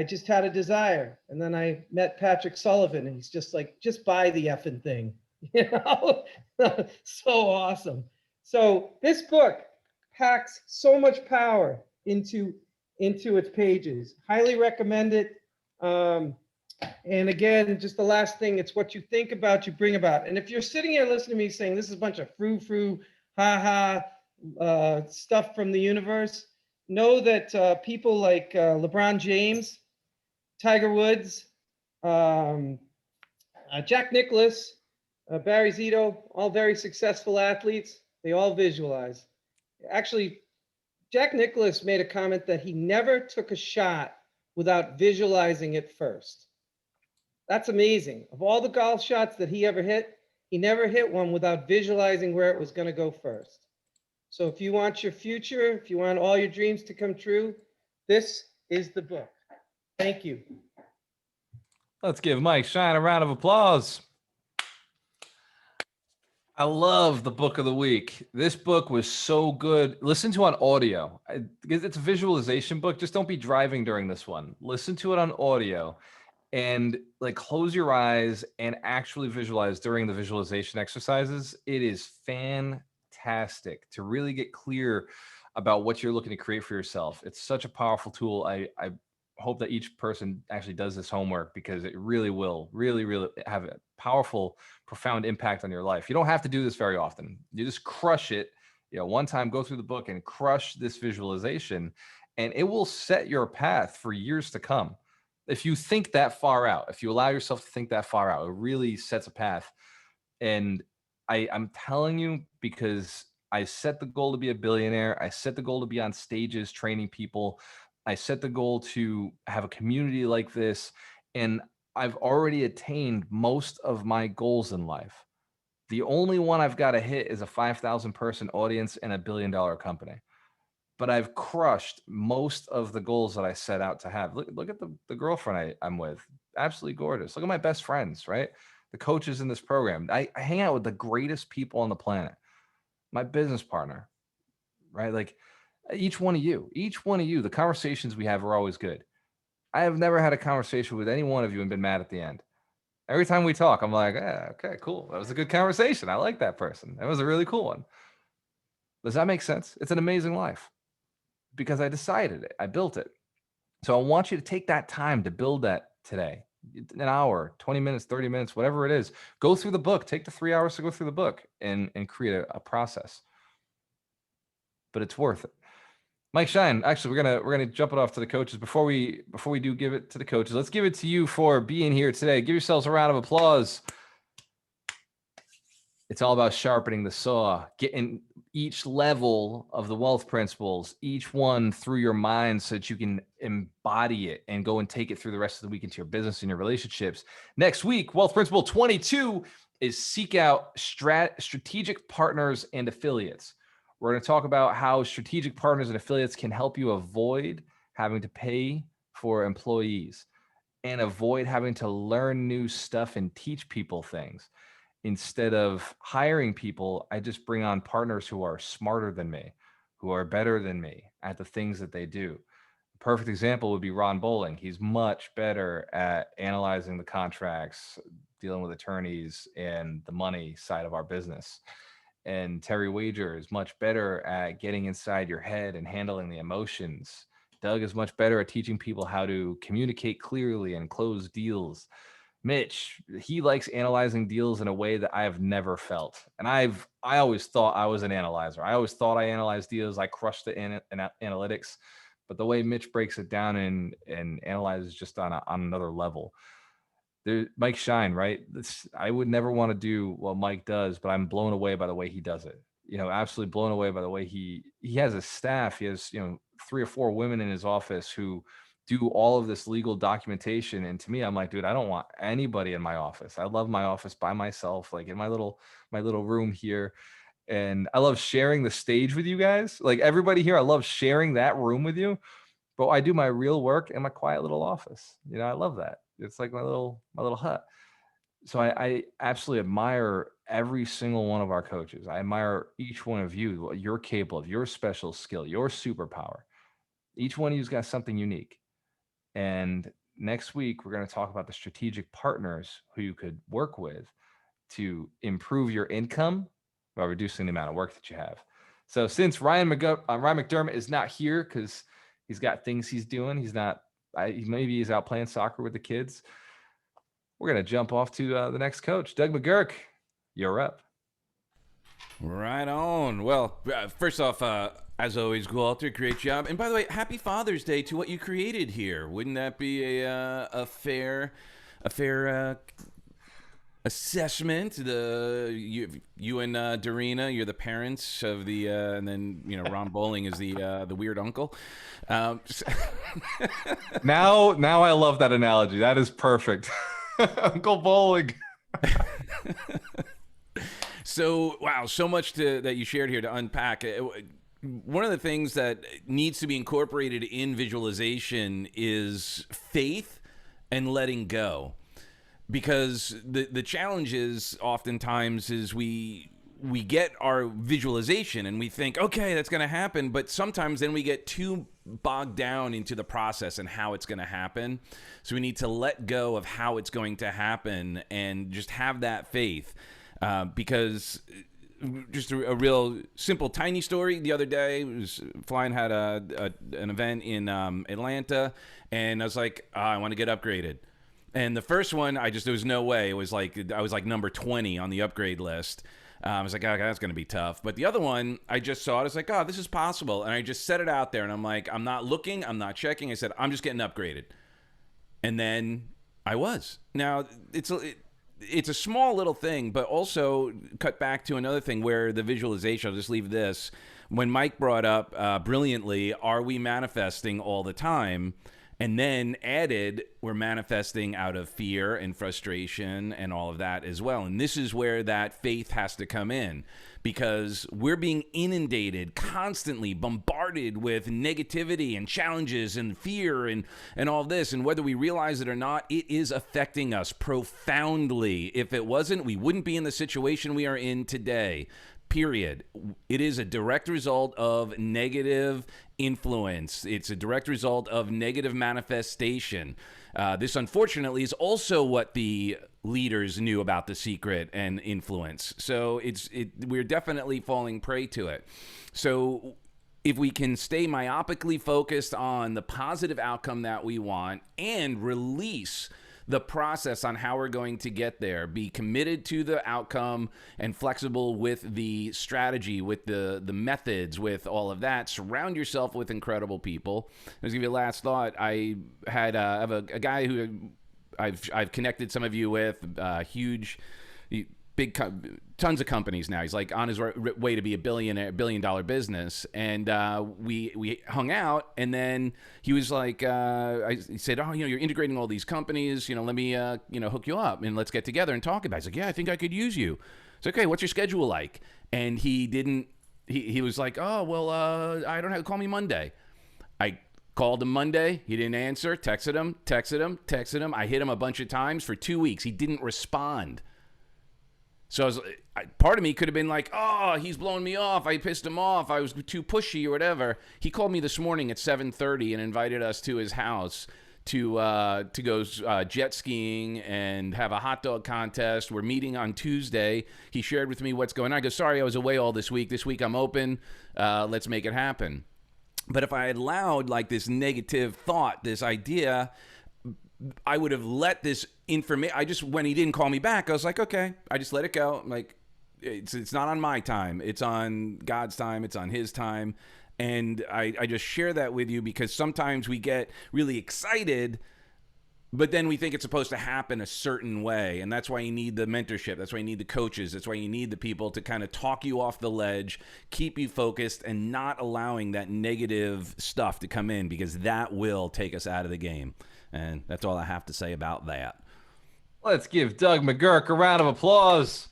just had a desire. And then I met Patrick Sullivan and he's just like, just buy the effing thing. You know, so awesome. So this book packs so much power into its pages. Highly recommend it. And again, just the last thing, it's what you think about, you bring about. And if you're sitting here listening to me saying this is a bunch of frou-frou, ha-ha stuff from the universe, know that people like LeBron James, Tiger Woods, Jack Nicklaus, Barry Zito, all very successful athletes, they all visualize. Actually, Jack Nicklaus made a comment that he never took a shot without visualizing it first. That's amazing. Of all the golf shots that he ever hit, he never hit one without visualizing where it was going to go first. So if you want your future, if you want all your dreams to come true, this is the book. Thank you. Let's give Mike Shine a round of applause. I love the book of the week. This book was so good. Listen to it on audio. It's a visualization book. Just don't be driving during this one. Listen to it on audio and like close your eyes and actually visualize during the visualization exercises. It is fantastic to really get clear about what you're looking to create for yourself. It's such a powerful tool. I hope that each person actually does this homework because it really will really have a powerful, profound impact on your life. You don't have to do this very often. You just crush it, you know, one time, go through the book and crush this visualization, and it will set your path for years to come. If you think that far out, if you allow yourself to think that far out, it really sets a path. And I'm telling you, because I set the goal to be a billionaire. I set the goal to be on stages training people. I set the goal to have a community like this, and I've already attained most of my goals in life. The only one I've got to hit is a 5,000 person audience and $1 billion company. But I've crushed most of the goals that I set out to have. Look at the girlfriend I'm with. Absolutely gorgeous. Look at my best friends, right? The coaches in this program. I hang out with the greatest people on the planet. My business partner, right? Like, each one of you, the conversations we have are always good. I have never had a conversation with any one of you and been mad at the end. Every time we talk, I'm like, okay, cool. That was a good conversation. I like that person. That was a really cool one. Does that make sense? It's an amazing life because I decided it. I built it. So I want you to take that time to build that today. An hour, 20 minutes, 30 minutes, whatever it is. Go through the book. Take the 3 hours to go through the book and create a process. But it's worth it. Mike Shine, actually, we're gonna jump it off to the coaches. Before we do give it to the coaches, let's give it to you for being here today. Give yourselves a round of applause. It's all about sharpening the saw, getting each level of the wealth principles, each one through your mind so that you can embody it and go and take it through the rest of the week into your business and your relationships. Next week, Wealth Principle 22 is seek out strategic partners and affiliates. We're going to talk about how strategic partners and affiliates can help you avoid having to pay for employees and avoid having to learn new stuff and teach people things. Instead of hiring people, I just bring on partners who are smarter than me, who are better than me at the things that they do. A perfect example would be Ron Bowling. He's much better at analyzing the contracts, dealing with attorneys, and the money side of our business. And Terry Wager is much better at getting inside your head and handling the emotions. Doug is much better at teaching people how to communicate clearly and close deals. Mitch, he likes analyzing deals in a way that I have never felt. And I always thought I was an analyzer. I always thought I analyzed deals. I crushed the analytics. But the way Mitch breaks it down and analyzes just on another level. Mike Shine, right? I would never want to do what Mike does, but I'm blown away by the way he does it. Absolutely blown away by the way he has a staff. He has 3 or 4 women in his office who do all of this legal documentation. And to me, I'm like, dude, I don't want anybody in my office. I love my office by myself, like in my little room here. And I love sharing the stage with you guys. Like everybody here, I love sharing that room with you. But I do my real work in my quiet little office. I love that. It's like my little hut. So I absolutely admire every single one of our coaches. I admire each one of you, what you're capable of, your special skill, your superpower. Each one of you's got something unique. And next week, we're going to talk about the strategic partners who you could work with to improve your income while reducing the amount of work that you have. So since Ryan McDermott is not here because he's got things he's doing, maybe he's out playing soccer with the kids, we're going to jump off to the next coach. Doug McGurk, you're up. Right on. Well, first off, as always, Walter, great job. And by the way, happy Father's Day to what you created here. Wouldn't that be a fair assessment? You and Darina, you're the parents of the, and then Ron Bowling is the weird uncle. Now I love that analogy. That is perfect. Uncle Bowling. So, wow, so much that you shared here to unpack. One of the things that needs to be incorporated in visualization is faith and letting go. Because the challenge is oftentimes is we get our visualization and we think, okay, that's going to happen. But sometimes then we get too bogged down into the process and how it's going to happen. So we need to let go of how it's going to happen and just have that faith. Because just a real simple, tiny story. The other day, Flying had an event in Atlanta, and I was like, I want to get upgraded. And the first one, there was no way. It was like I was like number 20 on the upgrade list. I was like, okay, that's going to be tough. But the other one, I just saw it. I was like, oh, this is possible. And I just set it out there, and I'm like, I'm not looking, I'm not checking. I said, I'm just getting upgraded. And then I was. Now, it's a small little thing, but also cut back to another thing where the visualization, I'll just leave this. When Mike brought up brilliantly, are we manifesting all the time? And then added, we're manifesting out of fear and frustration and all of that as well. And this is where that faith has to come in, because we're being inundated, constantly bombarded with negativity and challenges and fear and all this. And whether we realize it or not, it is affecting us profoundly. If it wasn't, we wouldn't be in the situation we are in today. Period. It is a direct result of negative influence. It's a direct result of negative manifestation. This, unfortunately, is also what the leaders knew about The Secret and influence. So we're definitely falling prey to it. So if we can stay myopically focused on the positive outcome that we want and release the process on how we're going to get there, be committed to the outcome and flexible with the strategy, with the methods, with all of that. Surround yourself with incredible people. I'll give you a last thought. I have a guy who I've connected some of you with, huge, tons of companies now. He's like on his way to be a billion-dollar business. And we hung out, and then he was like, he said, oh, you're integrating all these companies, let me, hook you up and let's get together and talk about it. He's like, yeah, I think I could use you. It's like, okay, what's your schedule like? And he didn't he was like, oh, well, I don't have to call me Monday. I called him Monday. He didn't answer. Texted him. I hit him a bunch of times for 2 weeks. He didn't respond. So part of me could have been like, oh, he's blowing me off. I pissed him off. I was too pushy or whatever. He called me this morning at 7:30 and invited us to his house to go jet skiing and have a hot dog contest. We're meeting on Tuesday. He shared with me what's going on. I go, sorry, I was away all this week. This week I'm open. Let's make it happen. But if I had allowed like this negative thought, this idea, I would have let this information. When he didn't call me back, I was like, okay, I just let it go. I'm like, it's not on my time. It's on God's time. It's on his time. And I just share that with you because sometimes we get really excited, but then we think it's supposed to happen a certain way. And that's why you need the mentorship. That's why you need the coaches. That's why you need the people to kind of talk you off the ledge, keep you focused, and not allowing that negative stuff to come in, because that will take us out of the game. And that's all I have to say about that. Let's give Doug McGurk a round of applause.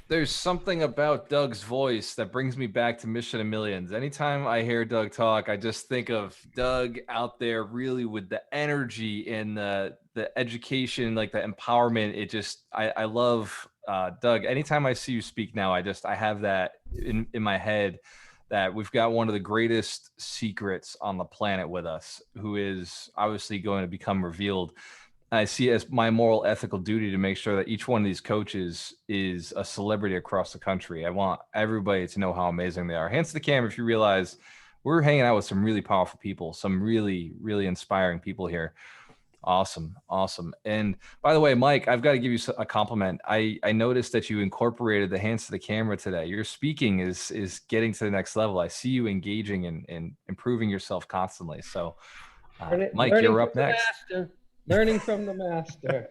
There's something about Doug's voice that brings me back to Mission of Millions. Anytime I hear Doug talk, I just think of Doug out there really with the energy and the education, like the empowerment. I love Doug. Anytime I see you speak now, I have that in my head that we've got one of the greatest secrets on the planet with us, who is obviously going to become revealed. I see it as my moral, ethical duty to make sure that each one of these coaches is a celebrity across the country. I want everybody to know how amazing they are. Hands to the camera if you realize we're hanging out with some really powerful people, some really, really inspiring people here. Awesome. And by the way, Mike, I've got to give you a compliment. I noticed that you incorporated the hands to the camera today. Your speaking is getting to the next level. I see you engaging and improving yourself constantly. So, Mike, you're up next. Learning from the master.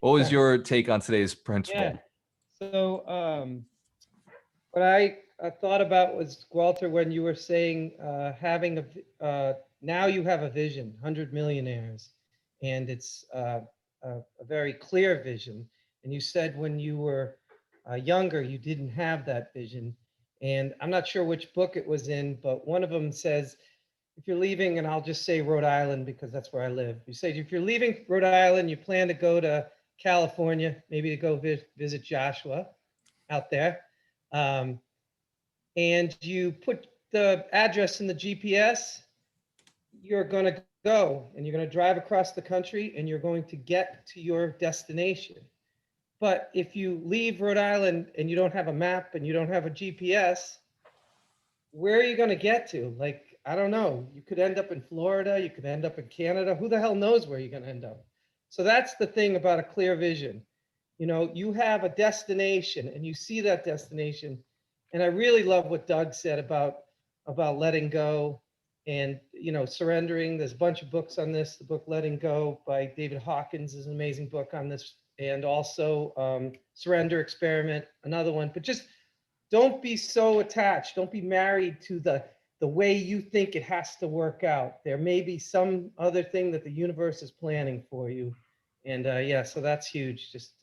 What was your take on today's principle? Yeah. So what I thought about was, Walter, when you were saying having now you have a vision, 100 millionaires, and it's a very clear vision. And you said when you were younger, you didn't have that vision. And I'm not sure which book it was in, but one of them says, if you're leaving, and I'll just say Rhode Island because that's where I live. You say if you're leaving Rhode Island, you plan to go to California, maybe to go visit Joshua out there. And you put the address in the GPS, you're going to go and you're going to drive across the country and you're going to get to your destination. But if you leave Rhode Island and you don't have a map and you don't have a GPS, where are you going to get to? Like, I don't know. You could end up in Florida. You could end up in Canada. Who the hell knows where you're going to end up? So that's the thing about a clear vision. You know, you have a destination and you see that destination. And I really love what Doug said about letting go and, you know, surrendering. There's a bunch of books on this. The book Letting Go by David Hawkins is an amazing book on this. And also Surrender Experiment, another one. But just don't be so attached. Don't be married to the way you think it has to work out. There may be some other thing that the universe is planning for you. And yeah, so that's huge. Just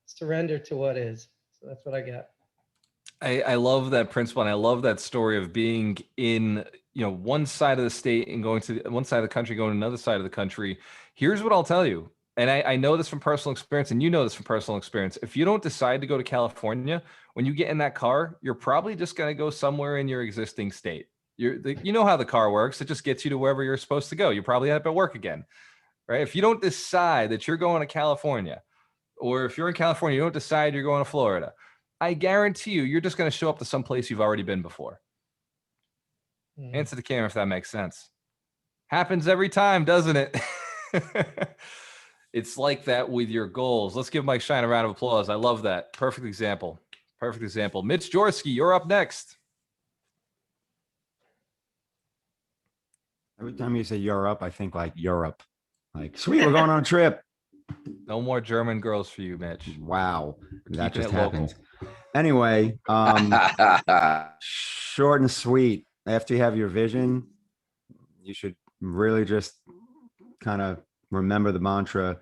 surrender to what is. So that's what I got. I love that principle. And I love that story of being in, you know, one side of the state and going to one side of the country, going to another side of the country. Here's what I'll tell you. And I know this from personal experience, and you know this from personal experience. If you don't decide to go to California, when you get in that car, you're probably just going to go somewhere in your existing state. You know how the car works. It just gets you to wherever you're supposed to go. You probably end up at work again, right? If you don't decide that you're going to California, or if you're in California, you don't decide you're going to Florida, I guarantee you're just going to show up to some place you've already been before. Answer the camera if that makes sense. Happens every time, doesn't it? It's like that with your goals. Let's give Mike Shine a round of applause. I love that. Perfect example. Perfect example. Mitch Jorsky, you're up next. Every time you say Europe, I think like Europe. Like, sweet, we're going on a trip. No more German girls for you, Mitch. Wow. That Keeping just it local. happened. Anyway, short and sweet. After you have your vision, you should really just kind of remember the mantra,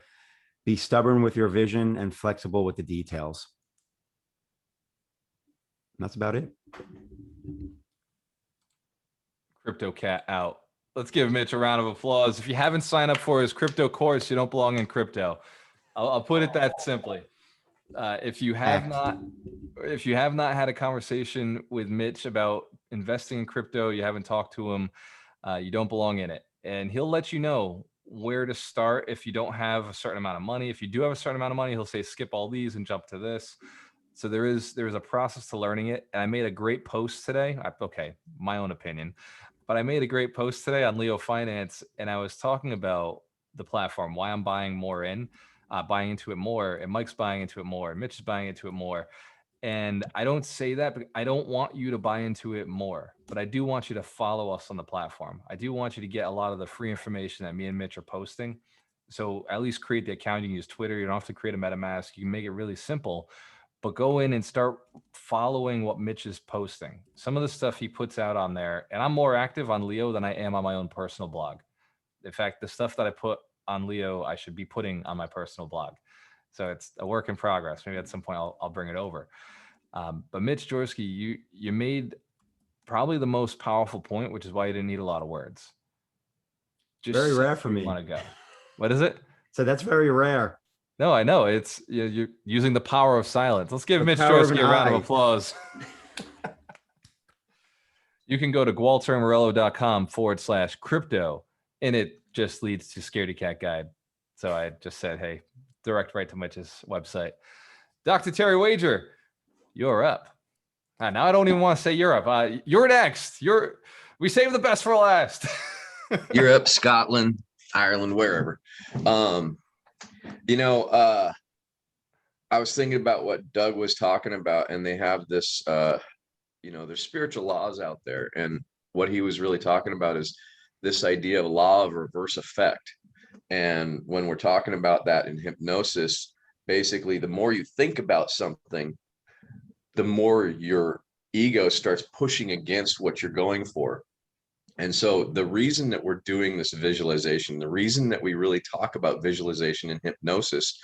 be stubborn with your vision and flexible with the details. That's about it. Crypto Cat out. Let's give Mitch a round of applause. If you haven't signed up for his crypto course, you don't belong in crypto. I'll put it that simply. If you have not had a conversation with Mitch about investing in crypto, you haven't talked to him, you don't belong in it. And he'll let you know where to start if you don't have a certain amount of money. If you do have a certain amount of money, he'll say skip all these and jump to this. So there is a process to learning it. And I made a great post today. Okay, my own opinion, but I made a great post today on Leo Finance, and I was talking about the platform, why I'm buying into it more, and Mike's buying into it more, and Mitch is buying into it more. And I don't say that, but I don't want you to buy into it more, but I do want you to follow us on the platform. I do want you to get a lot of the free information that me and Mitch are posting. So at least create the account. You can use Twitter. You don't have to create a MetaMask. You can make it really simple, but go in and start following what Mitch is posting. Some of the stuff he puts out on there, and I'm more active on Leo than I am on my own personal blog. In fact, the stuff that I put on Leo, I should be putting on my personal blog. So it's a work in progress. Maybe at some point I'll bring it over. But Mitch Jaworski, you made probably the most powerful point, which is why you didn't need a lot of words. Just Very say rare where for you me. want to go. What is it? So that's very rare. No, I know. It's you're using the power of silence. Let's give The Mitch power of Jaworski an a round of eye. applause. You can go to gualtermorello.com/crypto, and it just leads to Scaredy Cat Guide. So I just said, hey, direct right to Mitch's website. Dr. Terry Wager, you're up. Now I don't even want to say you're up. You're next. We saved the best for last. Europe, Scotland, Ireland, wherever. I was thinking about what Doug was talking about, and they have this, there's spiritual laws out there. And what he was really talking about is this idea of law of reverse effect. And when we're talking about that in hypnosis, basically, the more you think about something, the more your ego starts pushing against what you're going for. And so the reason that we're doing this visualization, the reason that we really talk about visualization in hypnosis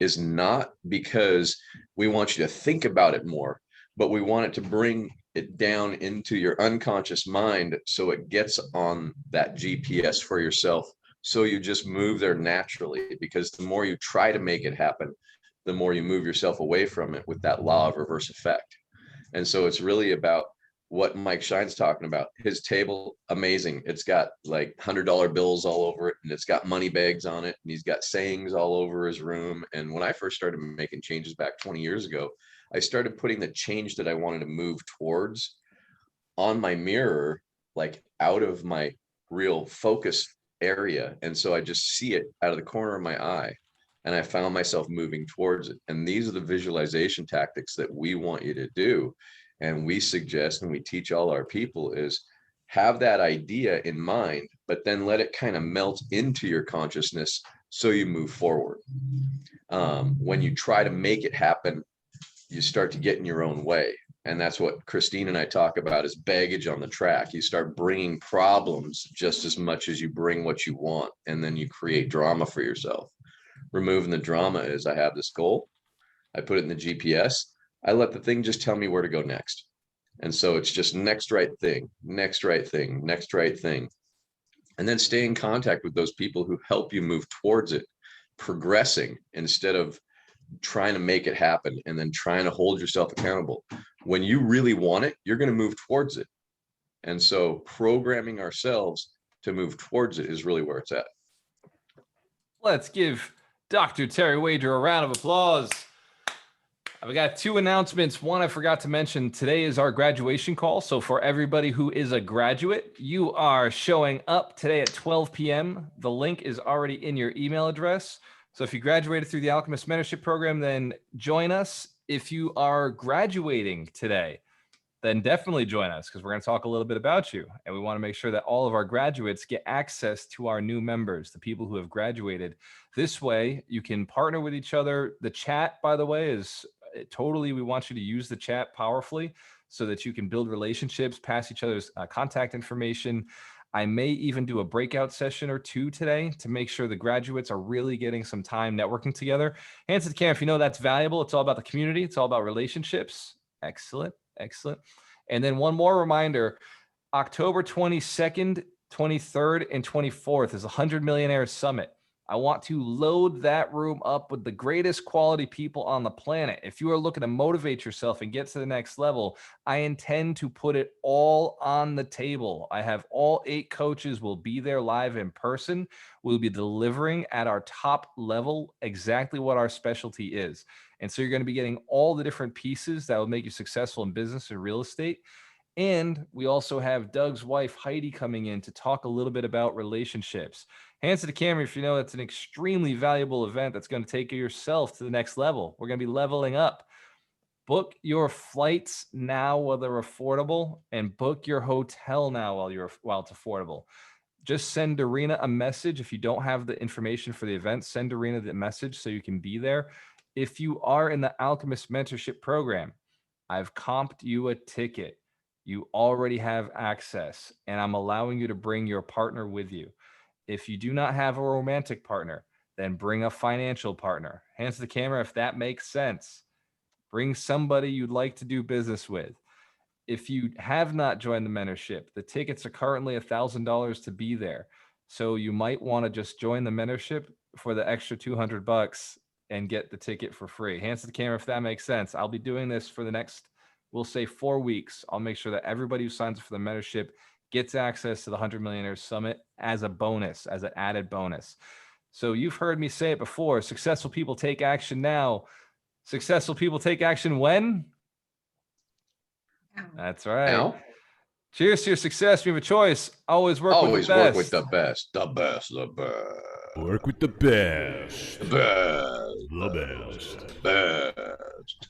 is not because we want you to think about it more, but we want it to bring it down into your unconscious mind so it gets on that GPS for yourself. So you just move there naturally, because the more you try to make it happen, the more you move yourself away from it with that law of reverse effect. And so it's really about what Mike Shine's talking about. His table, amazing. It's got like $100 bills all over it, and it's got money bags on it, and he's got sayings all over his room. And when I first started making changes back 20 years ago, I started putting the change that I wanted to move towards on my mirror, like out of my real focus area. And so I just see it out of the corner of my eye, and I found myself moving towards it. And these are the visualization tactics that we want you to do. And we suggest, and we teach all our people, is have that idea in mind, but then let it kind of melt into your consciousness so you move forward. When you try to make it happen, you start to get in your own way. And that's what Christine and I talk about, is baggage on the track. You start bringing problems just as much as you bring what you want, and then you create drama for yourself. Removing the drama is, I have this goal, I put it in the GPS, I let the thing just tell me where to go next. And so it's just next right thing, next right thing, next right thing. And then stay in contact with those people who help you move towards it, progressing instead of trying to make it happen and then trying to hold yourself accountable. When you really want it, you're going to move towards it. And so programming ourselves to move towards it is really where it's at. Let's give Dr. Terry Wager a round of applause. I've got two announcements. One, I forgot to mention, today is our graduation call. So for everybody who is a graduate, you are showing up today at 12 p.m. The link is already in your email address. So if you graduated through the Alchemist Mentorship Program, then join us. If you are graduating today, then definitely join us, because we're going to talk a little bit about you. And we want to make sure that all of our graduates get access to our new members, the people who have graduated. This way, you can partner with each other. The chat, by the way, is totally, we want you to use the chat powerfully so that you can build relationships, pass each other's contact information. I may even do a breakout session or two today to make sure the graduates are really getting some time networking together. Hands to the camera if you know that's valuable. It's all about the community. It's all about relationships. Excellent. Excellent. And then one more reminder, October 22nd, 23rd, and 24th is 100 Millionaires Summit. I want to load that room up with the greatest quality people on the planet. If you are looking to motivate yourself and get to the next level, I intend to put it all on the table. I have all 8 coaches will be there live in person. We'll be delivering at our top level exactly what our specialty is. And so you're going to be getting all the different pieces that will make you successful in business and real estate. And we also have Doug's wife, Heidi, coming in to talk a little bit about relationships. Hands to the camera if you know it's an extremely valuable event that's going to take yourself to the next level. We're going to be leveling up. Book your flights now while they're affordable, and book your hotel now while it's affordable. Just send Darina a message. If you don't have the information for the event, send Darina the message so you can be there. If you are in the Alchemist Mentorship Program, I've comped you a ticket. You already have access, and I'm allowing you to bring your partner with you. If you do not have a romantic partner, then bring a financial partner. Hands to the camera if that makes sense. Bring somebody you'd like to do business with. If you have not joined the mentorship, the tickets are currently $1,000 to be there. So you might want to just join the mentorship for the extra $200 and get the ticket for free. Hands to the camera if that makes sense. I'll be doing this for the next, we'll say 4 weeks. I'll make sure that everybody who signs up for the mentorship gets access to the 100 Millionaires Summit as a bonus, as an added bonus. So you've heard me say it before. Successful people take action now. Successful people take action when? That's right. Now, Cheers to your success. You have a choice. Always work with the best. always work with the best. The best. The best. Work with the best. The best. The best. The best.